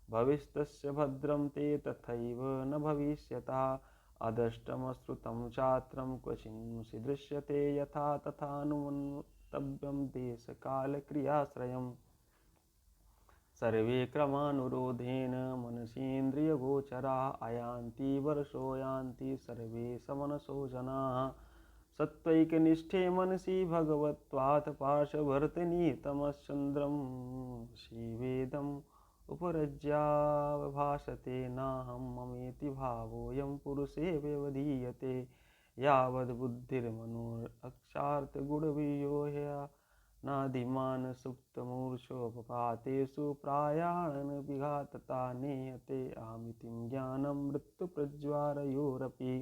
भविष्यस्य भद्रं ते तथैव न भविष्यता अदृष्टमश्रुतं चात्रं क्वचिन्मुषि दृश्यते यथा तथानुमन्तव्यं देशकालक्रियाश्रयम् सर्वे क्रमानुरोधेन मनसीन्द्रियगोचरा अयान्ति वर्षो यान्ति सर्वे समनसो जनाः सत्त्वैकनिष्ठे मनसि भगवत्वात् पार्श्ववर्तिनीतमश्चन्द्रं शिवेदं उपरज्यावभाषते नाहं ममेति भावोऽयं पुरुषे व्यवधीयते यावद्बुद्धिर्मनोरक्षार्थगुणवियो नाधिमान् सुप्तमूर्छोपपातेषु प्रायाणन् विघातता नेयते अहमिति ज्ञानं मृत्युप्रज्वारयोरपि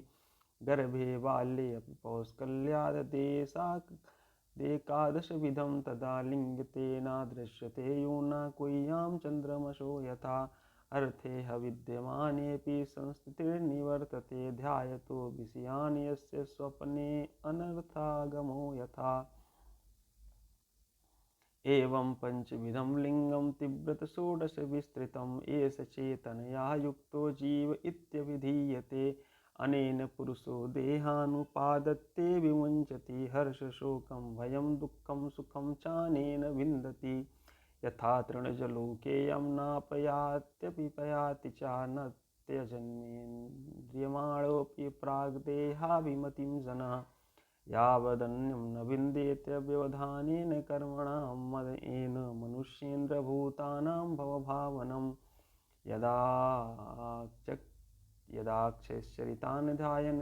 गर्भे बाल्ये अपि पौष्कल्यादेकादशविधं तदा लिङ्गते नादृश्यते यो न कुय्यां चन्द्रमसो यथा अर्थे विद्यमानेऽपि संस्थितिर्निवर्तते ध्यायतो विषयान् यस्य स्वप्ने अनर्थागमो यथा एवं पंचविधं लिङ्गं तीव्रतषोडशविस्तृतम् एष चेतनया युक्तो जीव इत्यभिधीयते अनेन पुरुषो देहानुपादत्ते विमुञ्चति हर्षशोकं भयं दुःखं सुखं चानेन विन्दति यथा तृणजलोकेयं नाप्रयात्यपि पयाति च न त्यजन्मेन्द्रियमाणोऽपि प्राग्देहाभिमतिं जनः यावदन्यं न विन्देत्यव्यवधानेन कर्मणा मदेन मनुष्येन्द्रभूतानां भवभावनं यदाक्षश्चरितान् ध्यायन्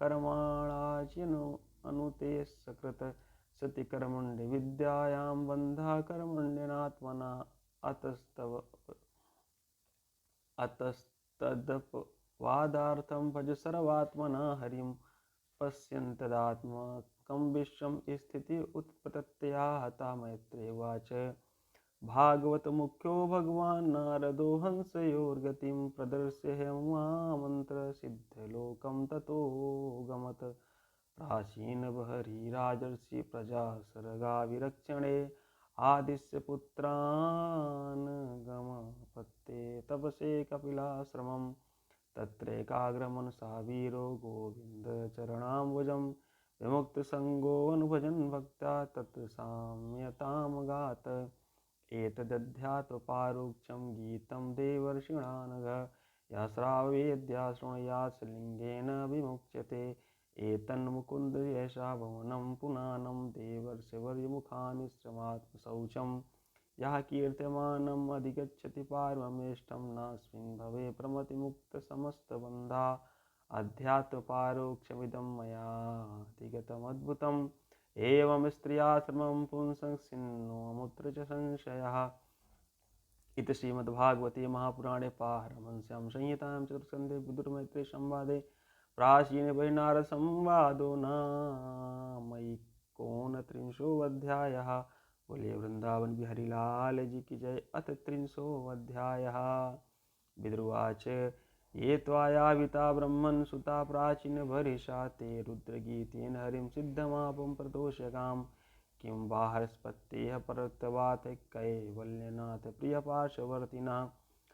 कर्माणाच्यनुते सकृत सति कर्मण्यविद्यायां बन्धः कर्मण्यनात्मना अतस्तदपवादार्थं भज सर्वात्मना हरिं पश्यन् तदात्मकं विश्वं स्थिति उत्पत्त्या हता मैत्रेय उवाच भागवत मुख्यो भगवान् नारदो हंसयोर्गतिं प्रदर्श्य हेमामन्त्रसिद्धलोकं ततो गमत् प्राचीनबहरीराजर्षि प्रजा सर्गाविरक्षणे आदिस्य पुत्रान् गमपत्ते तपसे कपिलाश्रमम् तत्रैकाग्रमनसा वीरो गोविन्दचरणाम्बुजं विमुक्तसङ्गोऽनुभजन् भक्त्या तत्र साम्यतामगात् एतदध्यात्मपारोक्षं गीतं देवर्षिणानघ यः श्रावयेद्या शृणुयात् लिङ्गेन विमुच्यते एतन्मुकुन्द एषा भुवनं पुनानं देवर्षिवर्यमुखानिश्रमात्मशौचं यः कीर्त्यमानम् अधिगच्छति पार्वमेष्टं नास्मिन् भवे प्रमतिमुक्तसमस्तबन्धा अध्यात्मपारोक्षमिदं मयाधिगतमद्भुतम् एवं स्त्रियाश्रमं पुंसंसिन्नोऽमुत्र च संशयः इति श्रीमद्भागवते महापुराणे पारमहंस्यां संहितायां चतुर्थस्कन्धे विदुरमैत्रेय संवादे प्राचीनवैनारसंवादो नामैकोनत्रिंशोऽध्यायः। बोलिए वृंदावन बिहारी लाल जी की जय। अथ 300 विदुर्वाच ये त्वायाविता ब्रह्मन् सुता प्राचीन भरिषा ते रुद्रगीतेन हरिं सिद्धमापं प्रदोषकां किं बाहस्पत्येह परत्वात् कैवल्यनाथ प्रियपार्श्ववर्तिनः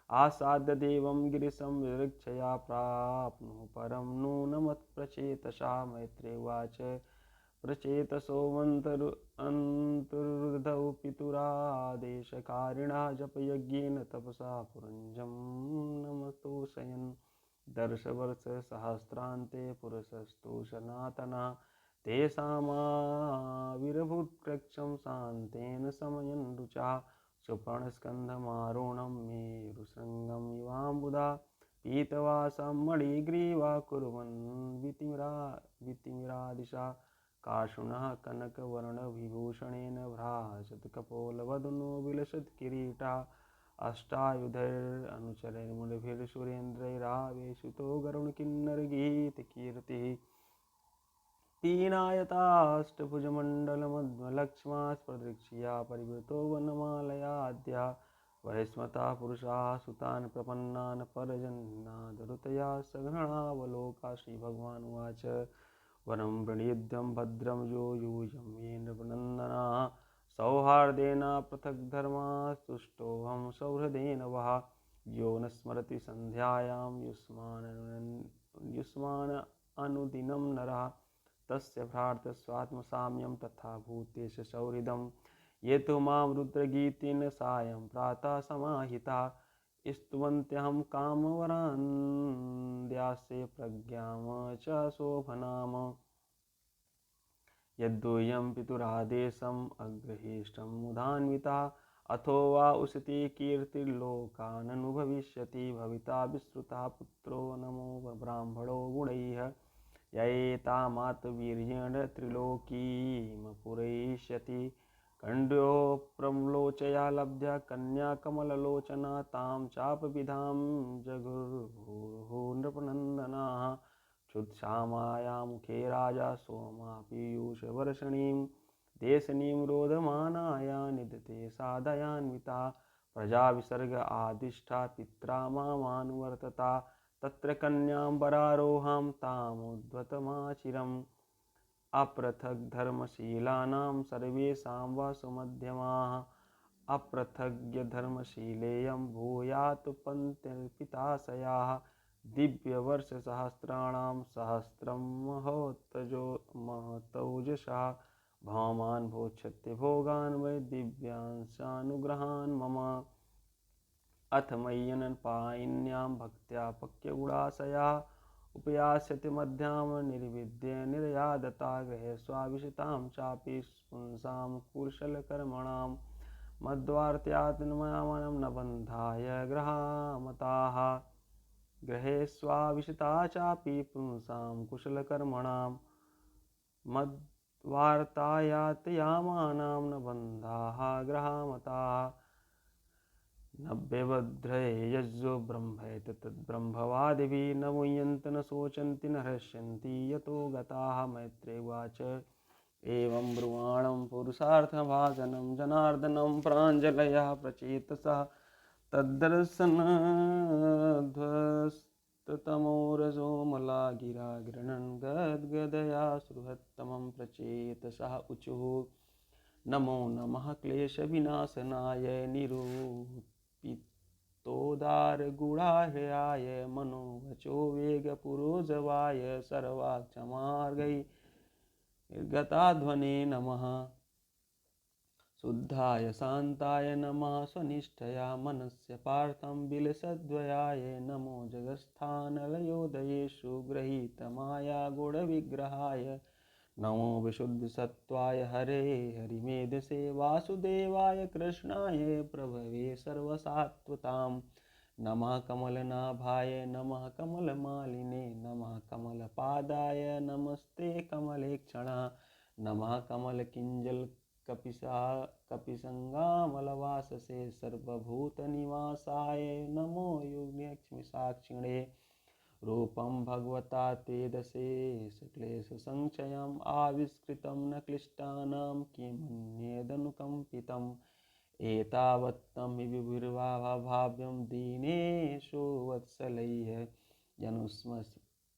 आसाद्य देवं गिरिशं विरक्षया प्राप्नु परं नूनमत्प्रचेतसा। मैत्रेय उवाच प्रचेतसोऽन्तरुद्धौ पितुरादेशकारिणा जपयज्ञेन तपसा पुरञ्जं नमस्तोषयन् दर्शवर्षसहस्रान्ते पुरुषस्तु सनातनः तेषामाविर्भूत्कृक्षं शान्तेन समयन् रुचा सुपर्णस्कन्धमारोहणं मेरुशृङ्गं इवाम्बुधा पीतवासं मणिग्रीवा कुर्वन् वितिमिरादिशा काशुनः कनकवर्णविभूषणेन भ्राजत्कपोलवदनो विलसत्किरीटा अष्टायुधैरनुचरैर्मुनिभिर्सुरेन्द्रैरावेशितो गरुडकिन्नरगीतकीर्तिः पीनायताष्टभुजमण्डलमध्वलक्ष्मा स्प्रदृक्ष्या परिवृतो वनमालयाद्या वैस्मता पुरुषाः सुतान् प्रपन्नान् परजन्नादरुतया सघृणावलोका। श्रीभगवानुवाच वनं वृणीद्यं भद्रं यो यूयं येन नन्दनाः सौहार्देन पृथक् धर्मास्तुष्टोऽहं सौहृदेन वः यो न स्मरति सन्ध्यायां युष्मान् अनुदिनं नरः तस्य भ्रातृस्वात्मसाम्यं तथा भूतेश सौहृदं ये तु मां रुद्रगीतेन सायं प्रातः समाहिता स्तुवन्त्यहं कामवरान् द्यासे प्रज्ञां च शोभनाम् यद्दूयं पितुरादेशम् अग्रहेष्टं मुदान्विता अथो वा उशती कीर्तिर्लोकाननुभविष्यति भविता विश्रुता पुत्रो नमो ब्राह्मणो गुणैः य एतामात्वीर्येण त्रिलोकीमपुरयिष्यति कण्ड्यो प्रम्लोचया लब्ध्या कन्या कमललोचना तां चापविधां जगुर्भूर्भुः नृपनन्दनाः क्षुत्क्षामाया मुखे राजा सोमा पीयूषवर्षणीं देशनीं रोदमानाया निदते साधयान्विता प्रजा विसर्ग आदिष्ठा पित्रा मामानुवर्तता तत्र कन्यां वरारोहां तामुद्धतमाचिरम् अपृथग्धर्मशीलानां सर्वेषां वा सुमध्यमाः अपृथग्धर्मशीलेयं भूयात् पन्थिर्पिताशयाः दिव्यवर्षसहस्राणां सहस्रं महतौजसा भौमान् भोक्षते भोगान् वै दिव्यांशानुग्रहान् मम अथ मय्यनपायिन्यां भक्त्या पक्यगुणाशया उपयास्यति मध्यां निर्विद्य निर्यादता गृहे स्वाविशतां चापि पुंसां कुशलकर्मणां मध्वार्त्यात्मयामनं न बन्धाय गृहामताः गृहे स्वाविशता चापि पुंसां कुशलकर्मणां मध्वार्तायातयामानं न बन्धाः गृहामताः नव्यभद्रये यज्जो ब्रह्मैत तद्ब्रह्मवादिभिः न मुह्यन्ति न शोचन्ति न हृष्यन्ति यतो गताः मैत्रेय उवाच एवं ब्रुवाणं पुरुषार्थभाजनं जनार्दनं प्राञ्जलया प्रचेतसः तद्दर्शनध्वस्ततमो रजोमला गिरा गृह्णन् गद्गदया सुहृत्तमं प्रचेतसः ऊचुः नमो नमः क्लेशविनाशनाय निरूपितोदारगुणाह्रयाय मनोवचो वेगपुरोजवाय सर्वाक्षमार्गैर्गताध्वने नमः शुद्धाय शान्ताय नमः स्वनिष्ठया मनस्य पार्थं विलसद्वयाय नमो जगत्स्थानलयोदयेषु गृहीतमाया गुणविग्रहाय नमो विशुद्धसत्त्वाय हरे हरिमेधसे वासुदेवाय कृष्णाय प्रभवे सर्वसात्वतां नमः कमलनाभाय नमः कमलमालिने नमः कमलपादाय नमस्ते कमलेक्षणा नमः कपिसंगामलवाससे सर्वभूतनिवासाय नमो योगिलक्ष्मीसाक्षिणे रूपं भगवता ते दशेशक्लेशसंक्षयम् आविष्कृतं न क्लिष्टानां किमन्यदनुकम्पितम् एतावत्तं विभिर्भाव्यं दीनेषु वत्सलैः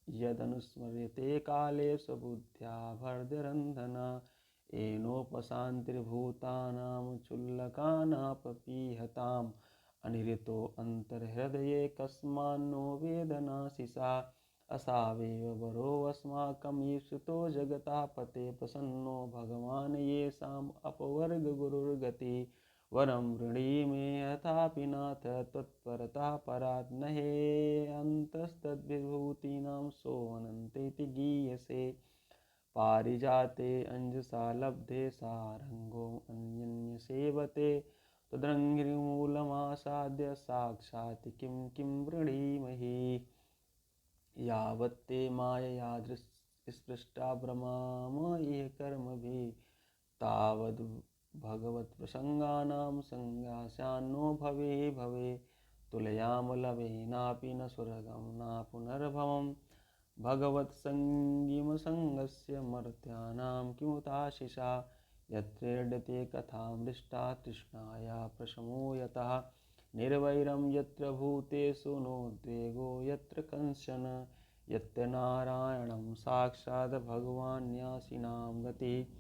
यदनुस्मर्यते काले स्वबुद्ध्या भर्दरन्धना येनोपशान्तिर्भूतानां चुल्लकानापपीहताम् अनिरतो अन्तर्हृदये कस्मान्नो वेदनाशिषा असावेव वरोऽस्माकं ईप्सितो जगता पते प्रसन्नो भगवान् येषाम् अपवर्गगुरुर्गति वरं वृणीमे यथापि नाथ त्वत्परतः परात् न हेऽन्तस्तद्विभूतीनां सोऽनन्तेति गीयसे पारिजाते अंजसा लब्धे सारंगो अन्यन्यसेवते तद्रङ्गिमूलमासाद्य साक्षात् किं वृणीमहि यावत्ते मायया स्पृष्टा भ्रमाम इह कर्मभिः तावद् भगवत्प्रसङ्गानां संज्ञास्यान्नो भवे तुलयामलवेनापि न स्वर्गं न पुनर्भवम् भगवत्सङ्गीमसङ्गस्य मर्त्यानां किमुताशिषा यत्रेड्यते कथामृष्टा तृष्णाया प्रशमो यतः निर्वैरं यत्र भूतेषु नोद्वेगो यत्र कंशन यत्र नारायणं साक्षात् भगवान् न्यासिनां गतिः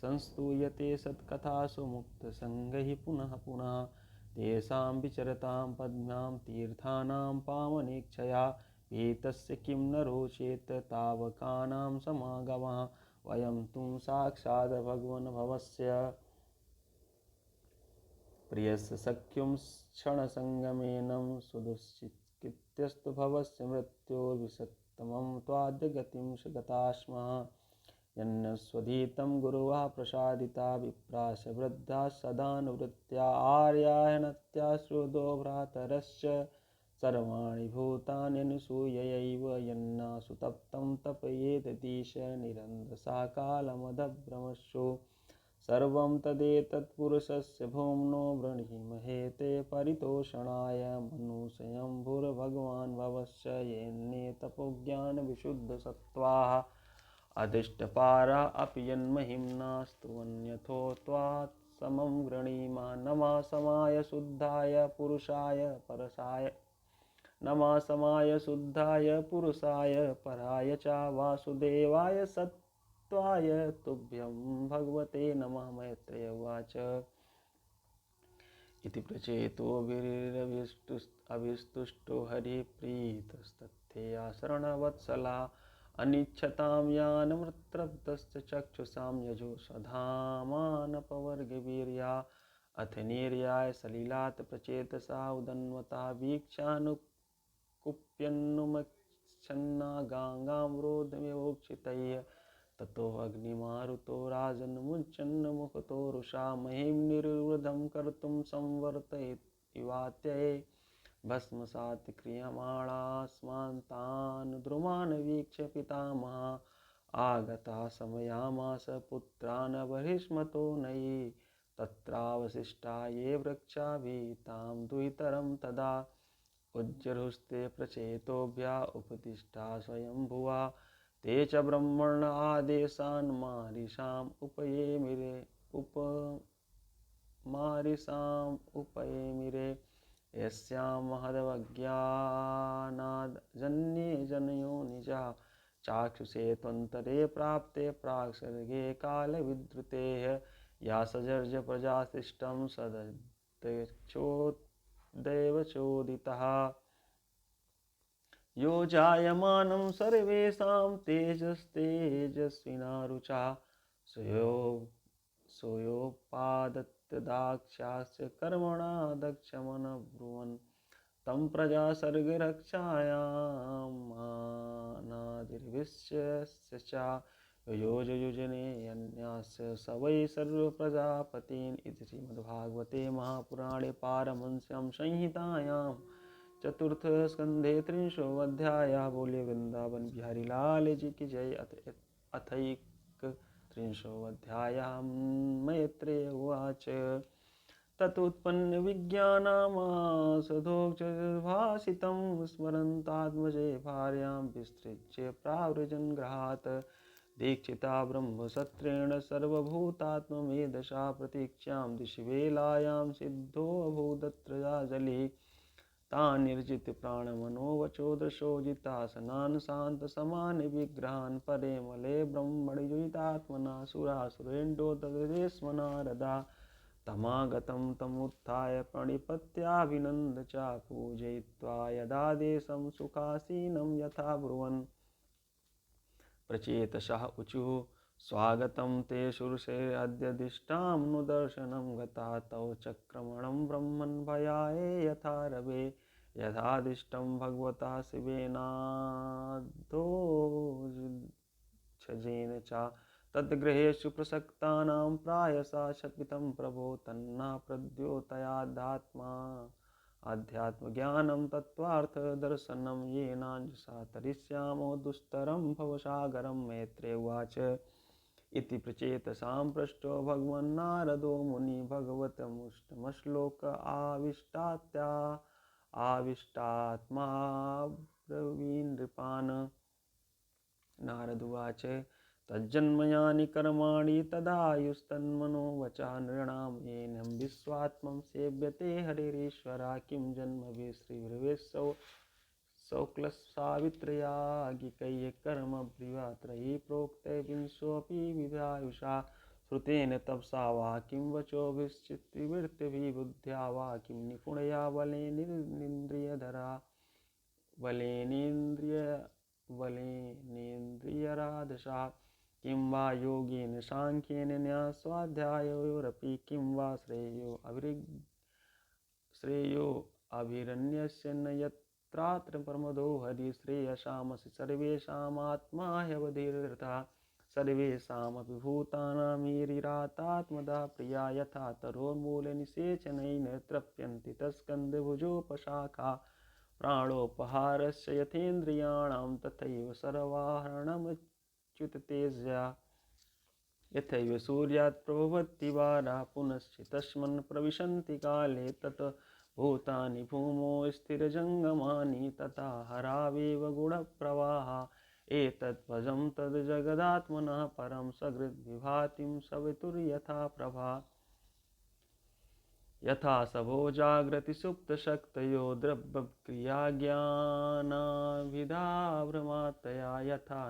संस्तूयते सत्कथासु मुक्तसङ्गैः पुनः पुनः तेषां विचरतां पद्म्यां तीर्थानां पावनेक्षया एतस्य किं न रोचेत तावकानां समागमः वयं तुं साक्षात् भगवन् भवस्य प्रियस्य सख्युं क्षणसंगमेनं सुदुश्चित्कित्यस्तु भवस्य मृत्योर्विषत्तमं त्वाद्य गतिं गता स्मः यन्नस्वधीतं गुरुवा प्रसादिता विप्राश वृद्धा सदानुवृत्त्या आर्यायणत्याश्रुतो भ्रातरश्च सर्वाणि भूतान्यनुसूयैव यन्नासुतप्तं तपयेदतीश निरन्दसा कालमदभ्रमशो सर्वं तदेतत्पुरुषस्य भूम्नो वृणीमहे ते परितोषणाय मनुष्यम्भुर्भगवान् भवश्च येन्ने तपोज्ञानविशुद्धसत्त्वाः अधिष्ठपारा अपि यन्महिम्ना स्तुवन्यथो त्वात् समं वृणीमा नमः समाय शुद्धाय पुरुषाय परसाय नमः समाय शुद्धाय पुरुषाय पराय च वासुदेवाय सत्त्वाय तुभ्यं भगवते नमः। मैत्रेय उवाच इति प्रचेतोभिरविस्तुष्टो हरिप्रीतस्तथ्यया शरणवत्सला अनिच्छतां यानमृत्रब्धश्च चक्षुषां यजो स्वधामानपवर्गवीर्या अथ निर्याय सलिलात् प्रचेतसा उदन्वता वीक्षानुकुप्यन्नुमच्छन्ना गाङ्गाम्रोधमिवोक्षितैः ततोऽग्निमारुतो राजन्मुञ्चन्मुखतो रुषा महिं निर्वृधं कर्तुं संवर्तयित्वात्यये भस्मसात् क्रियमाणास्मान् तान् द्रुमान् वीक्ष्य पितामहा आगता समयामास पुत्रान् बहिष्मतो नयि तत्रावशिष्टा ये वृक्षा भीतां दुहितरं तदा उज्जृहुस्ते प्रचेतोभ्या उपदिष्टा स्वयंभुवा ते च ब्रह्मण आदेशान् मारिषाम् उपयेमिरे यस्यां महदवज्ञानाद् जन्ये जनयो निजा चाक्षुषे त्वन्तरे प्राप्ते प्राक्सर्गे कालविद्रुतेः या सजर्ज प्रजाशिष्टं सदच्योदैवचोदितः यो जायमानं सर्वेषां तेजस्तेजस्विना रुचा सोऽयोपादत्तदाक्ष्याश्च कर्मणा दक्षमनब्रुवन् तं प्रजा सर्गरक्षायां मानादिर्विश्यस्य च योजयुजने यन्यास्य स वै सर्वप्रजापतीन् इति श्रीमद्भागवते महापुराणे पारमहंस्यां संहितायां चतुर्थ स्कंधे 30वाध्याय। बोले वृंदावन बिहारी लाल जी की जय। अथैक 30वाध्याय। मैत्रेय उवाच ततुत्पन्न विज्ञानामासदोक्षभाषितं स्मरन्तात्मजे भार्यां विस्तृज्य प्रावृजन् गृहात् दीक्षिता ब्रह्मसत्रेण सर्वभूतात्ममेधसा प्रतीक्ष्यां दिशि वेलायां सिद्धोऽभूदत्र जली तान् निर्जित प्राणमनोवचो दशोजितासनान् शान्तसमान विग्रहान् परे मले ब्रह्मणयुजितात्मना सुरासुरेन्द्रो ददरेस्मना रदा तमागतं तमुत्थाय प्रणिपत्याभिनन्द च पूजयित्वा यदादेशं सुखासीनं यथा ब्रुवन् प्रचेतसः ऊचुः स्वागतं ते शूरसे अद्यदिष्टां नु दर्शनं गता तौ चक्रमणं ब्रह्मन् भयाय यथा रवे यथादिष्टं भगवता शिवेनाद्धोषजेन च तद्गृहेषु प्रसक्तानां प्रायसा शपितं प्रभो तन्ना प्रद्योतयादात्मा आध्यात्मज्ञानं तत्त्वार्थदर्शनं येनाञ्जसा तरिष्यामो दुस्तरं भवसागरं। मैत्रेय उवाच इति प्रचेतसां पृष्टो भगवन्नारदो मुनि भगवतमुष्टमश्लोक आविष्टात्मा ब्रवीन् नृपान्। नारद उवाच तज्जन्मयानि कर्माणि तदायुस्तन्मनो वचा नृणां येनं विश्वात्मं सेव्यते हरिरीश्वरा किं जन्मभिस्त्रिभिर्वेश्सौ सौक्लसावित्रयागिकैः कर्मभ्रिवात्रयी प्रोक्ते विंशोऽपि विधायुषा श्रुतेन तपसा वा किं वचोभिश्चित्तवृत्तिभिः बुद्ध्या वा किं निपुणया बलेनेन्द्रियराधसा किं वा योगेन सांख्येन न्यासस्वाध्यायोरपि किं वा श्रेयो अभिरन्यस्य न यत्रात्र प्रमदो हरि श्रेयसामसि सर्वेषामात्मा ह्यवधिरता सर्वेषामपि भूतानामीरिरातात्मदा प्रिया यथा तरोर्मूलनिषेचनेन तृप्यन्ति तस्कन्धभुजोपशाखा प्राणोपहारस्य यथेन्द्रियाणां तथैव सर्वाहरणमच्युततेजया यथैव सूर्यात् प्रभवति वारा पुनश्च तस्मिन् प्रविशन्ति काले तत भूतानि भूमौ स्थिरजङ्गमानि तथा हरावेव गुणप्रवाहा एतद्वजं तद्जगदात्मनः परं सकृद्विभातिं सवितुर्यथा प्रभा यथा सबो जाग्रति सुप्तशक्तयो द्रव्यक्रियाज्ञानाभिधाभ्रमात्तया यथा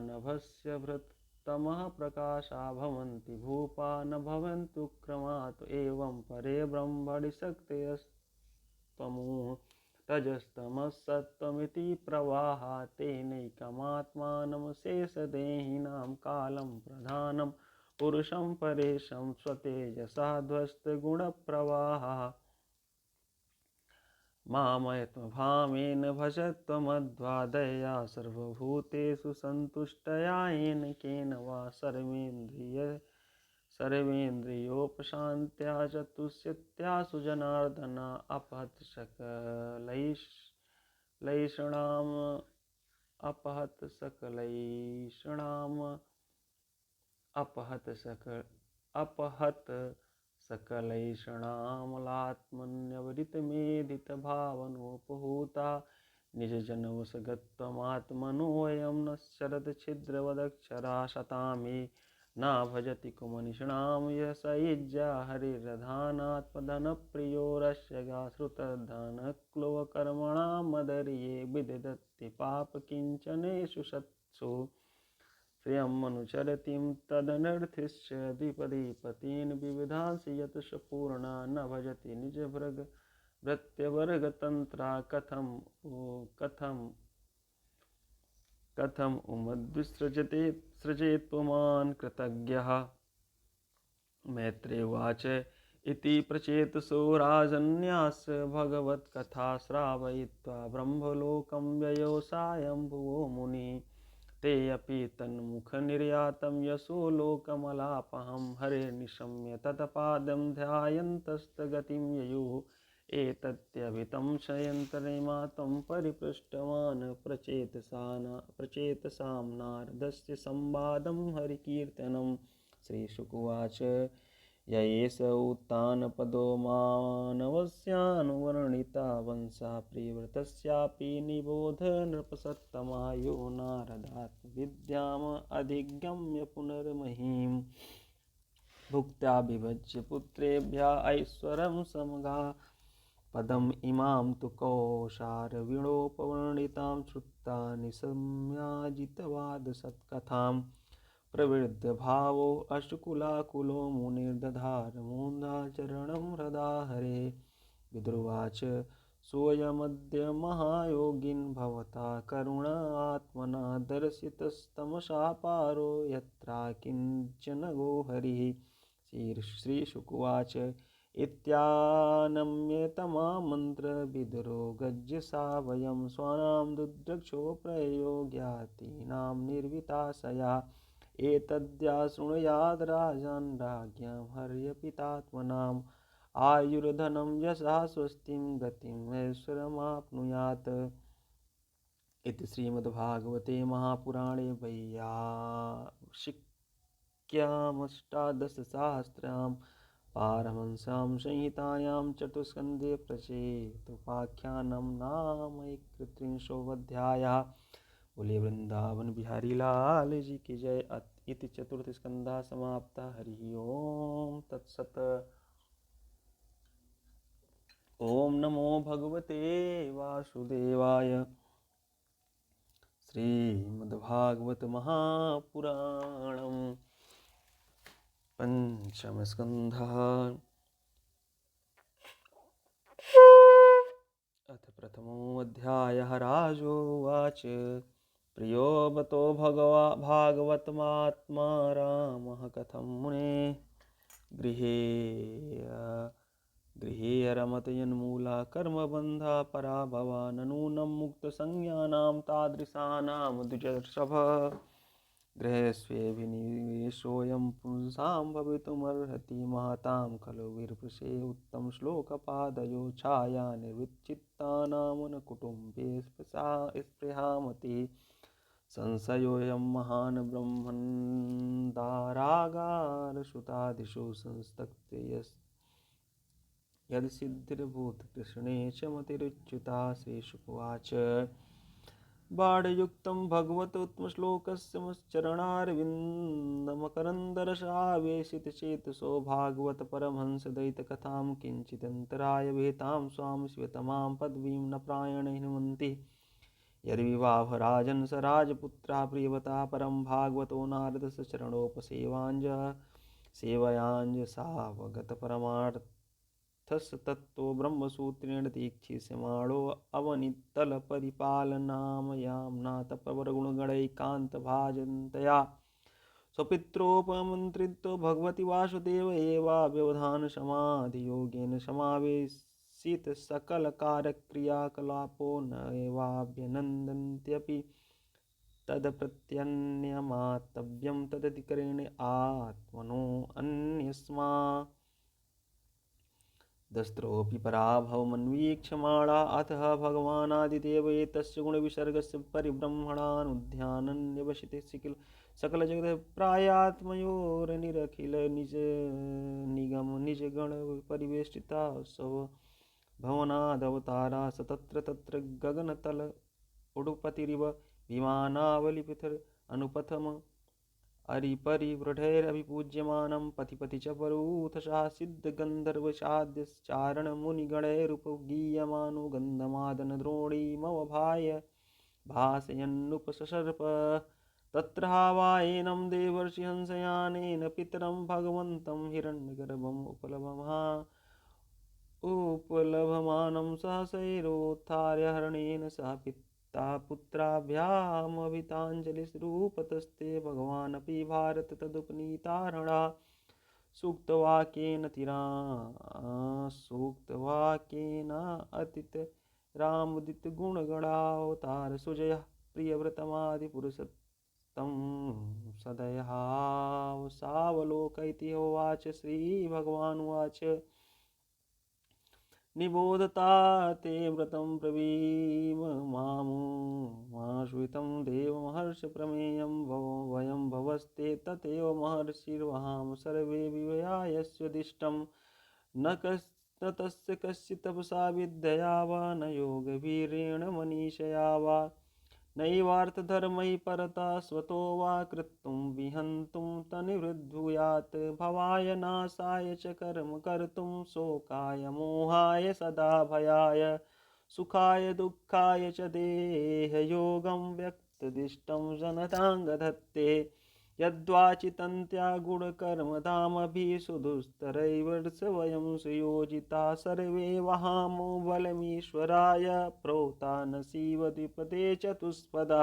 नभस्य भृततमः प्रकाशा भवन्ति भूपा न भवन्तु क्रमात् एवं परे ब्रह्मणि शक्तयस्तमोः तजस्तमःसत्त्वमिति प्रवाहा तेनैकमात्मानं शेषदेहिनां कालं प्रधानं पुरुषं परेशं स्वतेजसा ध्वस्तगुणप्रवाहः मामयत्वभावेन भजत्वमध्वादया सर्वभूतेषु सन्तुष्टया येन केन वा सर्वेन्द्रियोपशान्त्या चतुष्यत्या सुजनार्दना अपहत सकलैषणामलात्मन्यवरितमेधितभावनोपहूता निजजनवसगत्वमात्मनोऽयं न शरदच्छिद्रवदक्षरा शतामे न भजति कुमनिषणां यशयुज्या हरिरधानात्मधनप्रियो रस्यगाश्रुतधनक्लुवकर्मणां मदर्ये विदधति पापकिञ्चनेषु सत्सु श्रियमनुचरतिं तदनर्थश्च द्विपदीपतीन् विविधांसि यतश पूर्णा न भजति निजभृत्यवर्गतन्त्रा कथम् उमद्विसृजेत्पुमान् कृतज्ञः मैत्रेय उवाच इति प्रचेतसो राजन्यास भगवत्कथा श्रावयित्वा ब्रह्मलोकं व्ययो सायम्भुवो मुनिः ते अपि तन्मुखनिर्यातं यशो लोकमलापहं हरेर्निशम्य तत्पादं ध्यायन्तस्तगतिं ययुः एतत्यभितं शयन्तरेमातं परिपृष्टवान् प्रचेतसां नारदस्य संवादं हरिकीर्तनं श्रीशुकुवाच य एष उत्तानपदो मानवस्यानुवर्णिता वंशा प्रियव्रतस्यापि निबोध नृपसत्तमा यो नारदात्मविद्याम् अधिगम्य पुनर्महीं भुक्त्या विभज्य पुत्रेभ्यः ऐश्वरं समगा पदम् इमां तु कौशारवीणोपवर्णितां श्रुत्वा निशम्याजितवादसत्कथाम् प्रवृद्ध भावो अश्रुकुलाकुलो मुनिर्दधार मूर्धाचरणं हृदा हरे विदुर्वाच सोऽयमद्य महायोगिन् भवता करुण आत्मना दर्शितस्तमसापारो यत्रा किञ्चन गो हरिः श्रीशुकुवाच इत्यानम्यतमामन्त्र विदुरो गज्यसा वयं स्वानां दुद्रक्षो प्रयो ज्ञातीनां निर्विताशया एतद्या शृणुयाद् राजन् राज्ञां हर्यपितात्मनाम् आयुर्धनं यशः स्वस्तिं गतिम् ऐश्वरमाप्नुयात् इति श्रीमद्भागवते महापुराणे वैयासिक्यामष्टादशसहस्रां पारमहंस्यां संहितायां चतुस्कन्धे प्रचेतोपाख्यानं नाम एकत्रिंशोऽध्यायः। बोले वृंदावन बिहारी लाल जी की जय। इति चतुर्थ स्कंधा समाप्ता। हरि ओम तत्सत। ओम नमो भगवते वासुदेवाय। श्रीमद्भागवत महापुराणम पंचम स्कंधः। अथ प्रथमोऽध्यायः। राजोवाच प्रियो बतो भागवतमात्मा रामः कथं मुने गृहे रमतयन्मूला कर्मबन्धा परा भवा ननूनं मुक्तसंज्ञानां तादृशानां द्विजर्षभ गृहस्वेऽभिनिवेशोऽयं पुंसां भवितुमर्हति महतां खलु वीरपुरुषे उत्तमश्लोकपादयो छाया निर्विच्चित्तानां न कुटुम्बे स्पृहामति संशयोऽयं महान् ब्रह्मन्दारागारसुतादिषु संस्तक्ते यदसिद्धिर्भूतकृष्णे च मतिरुच्युता श्रीशुकुवाच बाढयुक्तं भगवतोत्तमश्लोकस्य मुच्चरणारविन्दमकरन्दरसावेशितचेतसो भागवत परमहंसद्वैतकथां किञ्चिदन्तराय विहितां स्वां शिवतमां पदवीं न प्रायणे हिन्वन्ति यद्विवाह राजन् स राजपुत्रा प्रियवता परं भागवतो नारदस्य चरणोपसेवाञ्जसावगतपरमार्थस्तत्त्वो ब्रह्मसूत्रेण दीक्षिष्यमाणो अवनित्तलपरिपालनामयां प्रवरगुणगणैकान्तभाजन्तया स्वपित्रोपमन्त्रितो भगवति वासुदेव एवाव्यवधानसमाधियोगेन समावेशितसकलकार्यक्रियाकलापो नैवाभ्यनन्दन्त्यपि तदप्रत्यन्यमातव्यं तदधिकरेण आत्मनो अन्यस्मादस्त्रोऽपि पराभवमन्वीक्षमाणा अतः भगवानादिदेव एतस्य गुणविसर्गस्य परिब्रह्मणानुध्यानन्यवशिते सकलजगत् प्रायात्मयोरनिरखिल निज निगम निजगण परिवेष्टिता सव भवनादवतारा स तत्र तत्र गगनतल उडुपतिरिव विमानावलिपृथर् अनुपथम अरिपरिवृढैरभिपूज्यमानं पथिपति च परूथशः सिद्धगन्धर्वचाद्यश्चारणमुनिगणैरुपगीयमानो गन्धमादनद्रोणीमवभाय भासयन्नुपससर्प तत्र हावायेनं देवर्षिहंसयानेन पितरं भगवन्तं हिरण्यगर्भम् उपलभमानं सहसैरोत्थार्य हरणेन सह पिता पुत्राभ्यामभिताञ्जलिरूपतस्ते भगवानपि भारत तदुपनीतारणा सूक्तवाक्येन अतित रामुदितगुणगणावतार सुजयः प्रियव्रतमादिपुरुषत्तं सदयावसावलोकयति होवाच श्रीभगवानुवाच निबोधता ते व्रतं ब्रवीममाश्रितं देवमहर्षप्रमेयं वयं भवस्ते तथैव महर्षिर्वहां सर्वे विवयायस्योदिष्टं न तस्य कश्चित् तपसा विद्यया वा न योगवीर्येण मनीषया वा नैवार्थधर्मैः परता स्वतो वा कृत्तुं विहन्तुं तनिवृद्भूयात् भवाय नाशाय च कर्म कर्तुं शोकाय मोहाय सदा भयाय सुखाय दुःखाय च देहयोगं व्यक्तदिष्टं जनताङ्गधत्ते यद्वाचितन्त्या गुणकर्मधामभिः सुदुस्तरैर्वर्ष वयं सुयोजिता सर्वे वहामो बलमीश्वराय प्रोता न शिवद्विपदे चतुष्पदा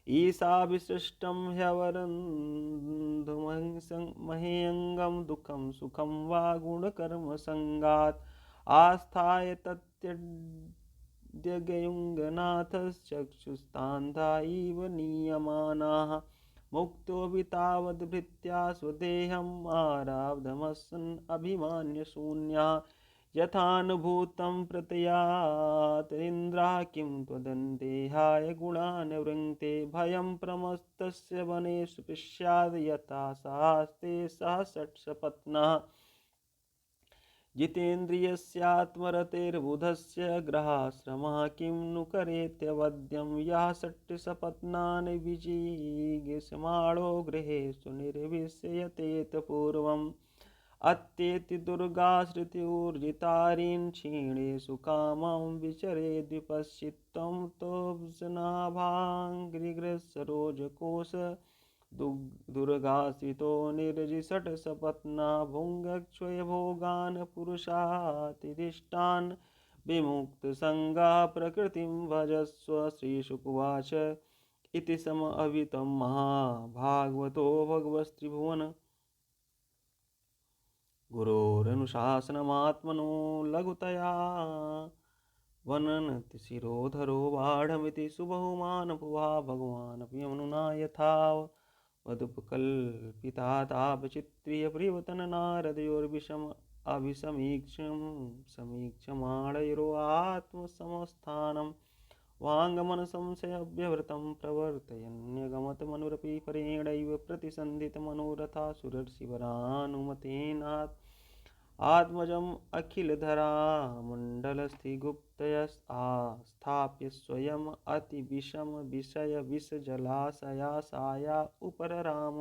ईशाभिसृष्टं ह्यवरन्धुमहेयङ्गं दुःखं सुखं वा गुणकर्मसङ्गात् आस्थाय तत्यद्यगयुङ्गनाथश्चक्षुस्तान्धा इव नीयमानाः मुक्तोऽपि तावद्भृत्या स्वदेहम् आराब्धमसन् अभिमान्यशून्या यथानुभूतं प्रतयात् इन्द्राः किं त्वदन्देहाय गुणान् वृङ्क्ते भयं प्रमस्तस्य वनेषु पश्याद् यथा सास्ते सह षट्सपत्नः जितेन्द्रियस्यात्मरतेर्बुधस्य ग्रहाश्रमः किं नु करेत्यवद्यं यः षट्सपत्नान् विजिगीषमाणो गृहेषु निर्विशयतेत पूर्वम् अत्येति दुर्गाश्रुतिर्जितारीन् क्षीणेषु कामं विचरेद्विपश्चित्तं तोऽब्जनाभाङ्घ्रिग्रसरोजकोश दुर्गाश्रितो निर्जिषट्सपत्ना भुङ्क्षयभोगान् पुरुषातिदिष्टान् विमुक्तसङ्गाः प्रकृतिं भजस्व श्रीशुकुवाच इति समअवितं महाभागवतो भगवस्त्रिभुवन गुरोरनुशासनमात्मनो लघुतया वननति शिरोधरो बाढमिति सुबहुमानभुवा भगवानपि यमुना यथा वदुपकल्पितातापचित्रियप्रियवतननारदयोर्विषम अभिसमीक्षं समीक्षमाणैरोआत्मसंस्थानं वाङ्मनसंशयभ्यवृतं प्रवर्तयन्यगमतमनुरपि परेणैव प्रतिसन्धितमनोरथासुरर्षिवरानुमतेनात् आत्मजम् अखिलधरामण्डलस्थिगुप्तयस्थाप्य स्वयम् अतिविषमविषयविषजलाशयासाया उपरराम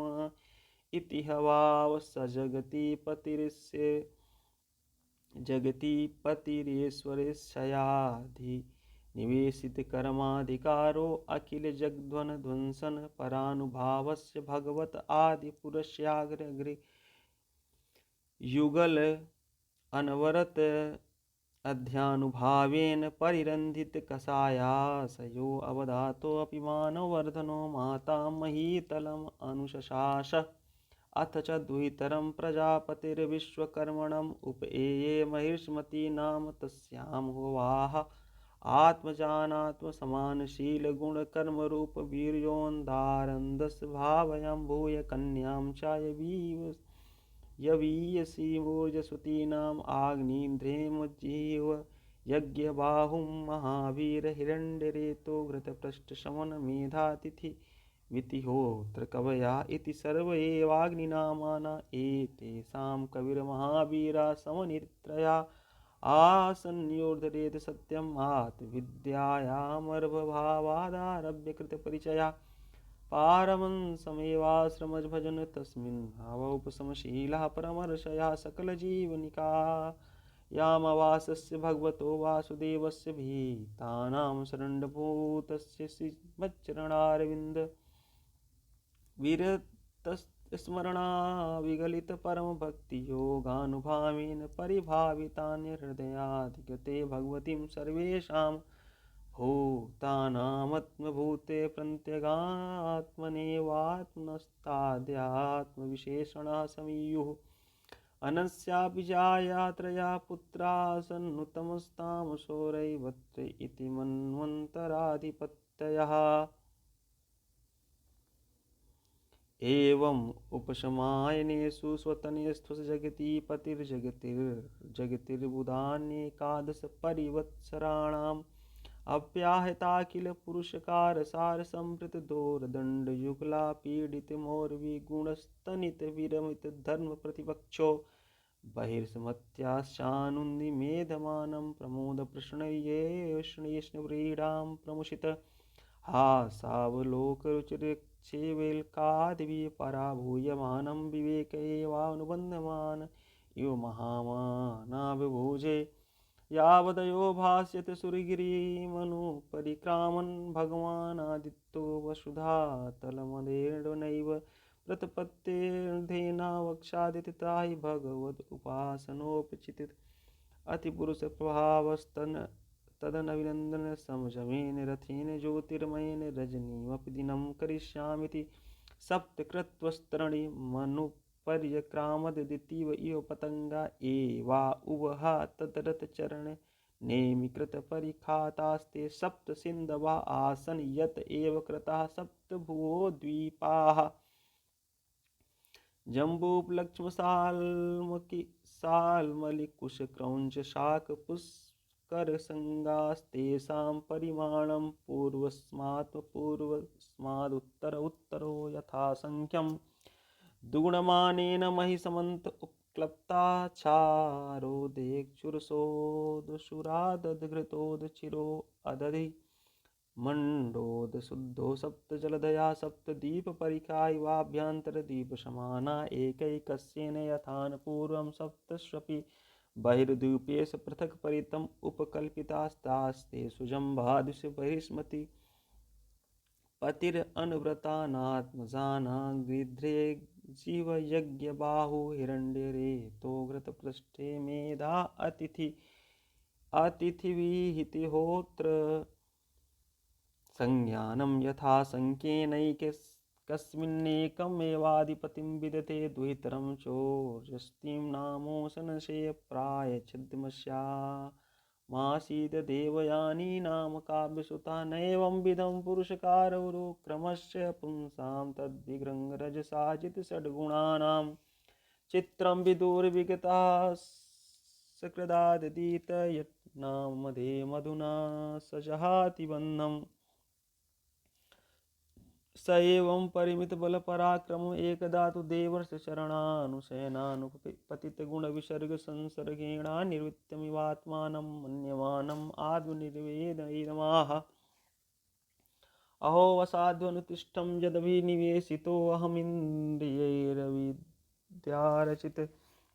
इति हवाव स जगतीपतिरेश्वरेशयाधिनिवेशितकर्माधिकारो अखिलजगध्वंसन परानुभावस्य भगवत आदिपुरुषाग्रे युगल अनवरत अध्यानुभावेन परिरन्धित कषायाशयो अवधातोऽपि मानवर्धनो माता महीतलम् अनुशशास अथ च द्वितरं प्रजापतिर्विश्वकर्मणम् उपएये महिष्मती नाम तस्यां होवाह आत्मजानात्मसमानशीलगुणकर्मरूपवीर्योन्दारन्दस् भावयं भूय कन्यां च यवीयसीमोजसुतीनाम् आग्निध्रेमज्जीव यज्ञबाहुं महावीरहिरण्यरेतो घृतपृष्ठशमनमेधातिथि वितिहोत्र कवया इति सर्व एवाग्निनामाना एतेषां कविर्महावीरा समनित्रया आसन्योर्धरेत सत्यम् आत्मविद्यायामर्भभावादारभ्य कृतपरिचया पारमंसमेवाश्रमभजन तस्मिन् भावोपशमशीलः परमर्षया सकलजीवनिकायामवासस्य भगवतो वासुदेवस्य भीतानां शरणभूतस्य श्रीमच्चरणारविन्द विरतस्मरणा विगलित परमभक्तियोगानुभावेन परिभावितान्यहृदयाधिगते भगवतीं सर्वेषां भूतानामात्मभूते प्रत्यगात्मनेवात्मनस्ताद्यात्मविशेषणा समीयुः अनस्यापि जायात्रया पुत्रा सन्नुतमस्तामसोरैवत्र इति मन्वन्तराधिपत्यः एवम् उपशमायनेषु स्वतनेस्थु जगतीपतिर्जगतिर्बुधान्येकादश परिवत्सराणाम् अव्याहताखिल पुरुषकार सार संवृत दोर्दंड युगला पीडित मोर्वी गुणस्तनित विरमित धर्म प्रतिपक्षो बहिर्समत्याशानुन्नि मेधमानं प्रमोद प्रश्नयेष्णीष्णव्रीडां प्रमुषित हासावलोकरुचिरक्षेवेल्कादिवि पराभूयमानं विवेक एवानुबन्धमान इव महामानाभिभुजे यावदयो भास्यते सुरगिरिमनुपरिक्रामन् भगवानादित्यो वसुधातलमदेर्नैव प्रतपत्तेर्धेना वक्षादिति त्राहि भगवदुपासनोपचितित् अतिपुरुषप्रभावस्तन तदनभिनन्दन समजमेन रथेन ज्योतिर्मयेन रजनीमपि दिनं करिष्यामीति सप्तकृत्वस्तरणि मनुपर्यक्रामदितीव इव पतंगा एवा उवहा तदरथचरण नेमिकृतपरिखातास्ते सप्त सिन्धवा आसन् यत एव कृताः सप्तभुवो द्वीपाः जम्बूफलक्ष्मसाल्मलिकुशक्रौञ्च शाकपुष्करसङ्गास्तेषां परिमाणं पूर्वस्मादुत्तरो यथासङ्ख्यं दुगुणमानेन महिषमन्त उपक्लप्ताच्छारोदेक्षुरसोदशुरादधृतोदचिरो अदधि मण्डोदशुद्धो सप्तजलधया सप्तदीपपरिखा इवाभ्यन्तरदीपसमाना एकैकस्येन यथान पूर्वं सप्तस्वपि बहिर्द्वीपेश पृथक् परितम् उपकल्पितास्तास्तेषु जम्बादिश बहिष्मति पतिरनुव्रतानात्मजाना गृध्रे जीवयज्ञबाहु हिरण्यरेतो घृतपृष्ठे मेधा अतिथिविहितिहोत्र संज्ञानं यथा संख्येनैकैः कस्मिन्नेकमेवाधिपतिं विदते दुहितरं चोर्यस्तीं नामो सनशे प्रायच्छिद्मस्या मासीद देवयानी नाम काव्यसुता नैवं विधं पुरुषकारवरु क्रमस्य पुंसां तद्विग्रहरजसा जितषड्गुणानां चित्रं विदुर्विगता सकृदादीत यत्नामधे मधुना सजहाति बन्धम् स एवं परिमितबलपराक्रम एकदा तु देवर्ष चरणानुशयनानुपतितगुणविसर्गसंसर्गेणा निर्वृत्तमिवात्मानं मन्यमानम् आत्मनिर्वेदयिदमाह अहो वसाध्वनुतिष्ठं यदभिनिवेशितोऽहमिन्द्रियैरविद्यारचित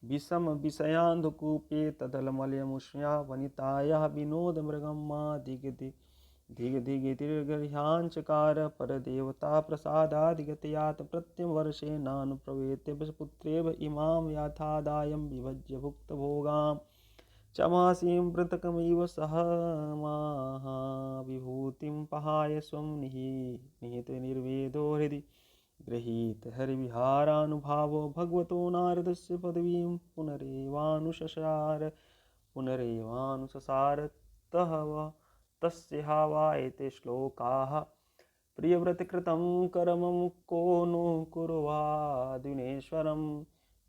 विषमविषयान्धकूपे तदलमलयमुष्या वनितायाः विनोदमृगं मा दिग्दिगितिर्गर्ह्याञ्चकार परदेवता प्रसादादिगतयात् प्रत्यवर्षेणानुप्रवेत्य वशपुत्रेव इमां याथादायं विभज्य भुक्तभोगां चमासीं पृथकमिव सह महाविभूतिं पहाय स्वं निहितनिर्वेदो हृदि गृहीत हरिविहारानुभावो भगवतो नारदस्य पदवीं पुनरेवानुससार तस्य वा एते श्लोकाः प्रियव्रतकृतं कर्मं को नु कुर्वादिनेश्वरं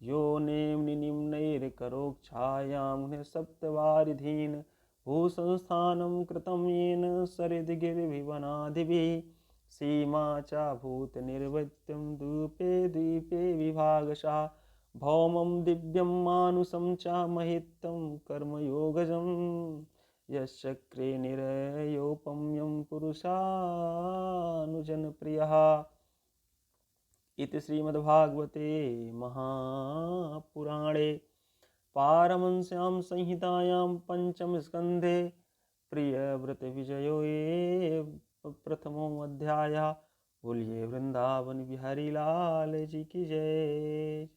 यो नेम्निम्नैर्करोक्षायां सप्तवारिधीन् भूसंस्थानं कृतं येन सरिद्गिरिभिवनादिभिः सीमा च भूतनिर्वृत्तं द्वीपे द्वीपे विभागशः भौमं दिव्यं मानुषं च महितं कर्मयोगजम् यश्चक्रे निरयोपम्यं पुरुषानुजनप्रियः इति श्रीमद्भागवते महापुराणे पारमहंस्यां संहितायां पंचमस्कन्धे प्रियव्रतविजयो ये प्रथमोऽध्यायः। बोलिए वृंदावन बिहारी लाल जी की जय।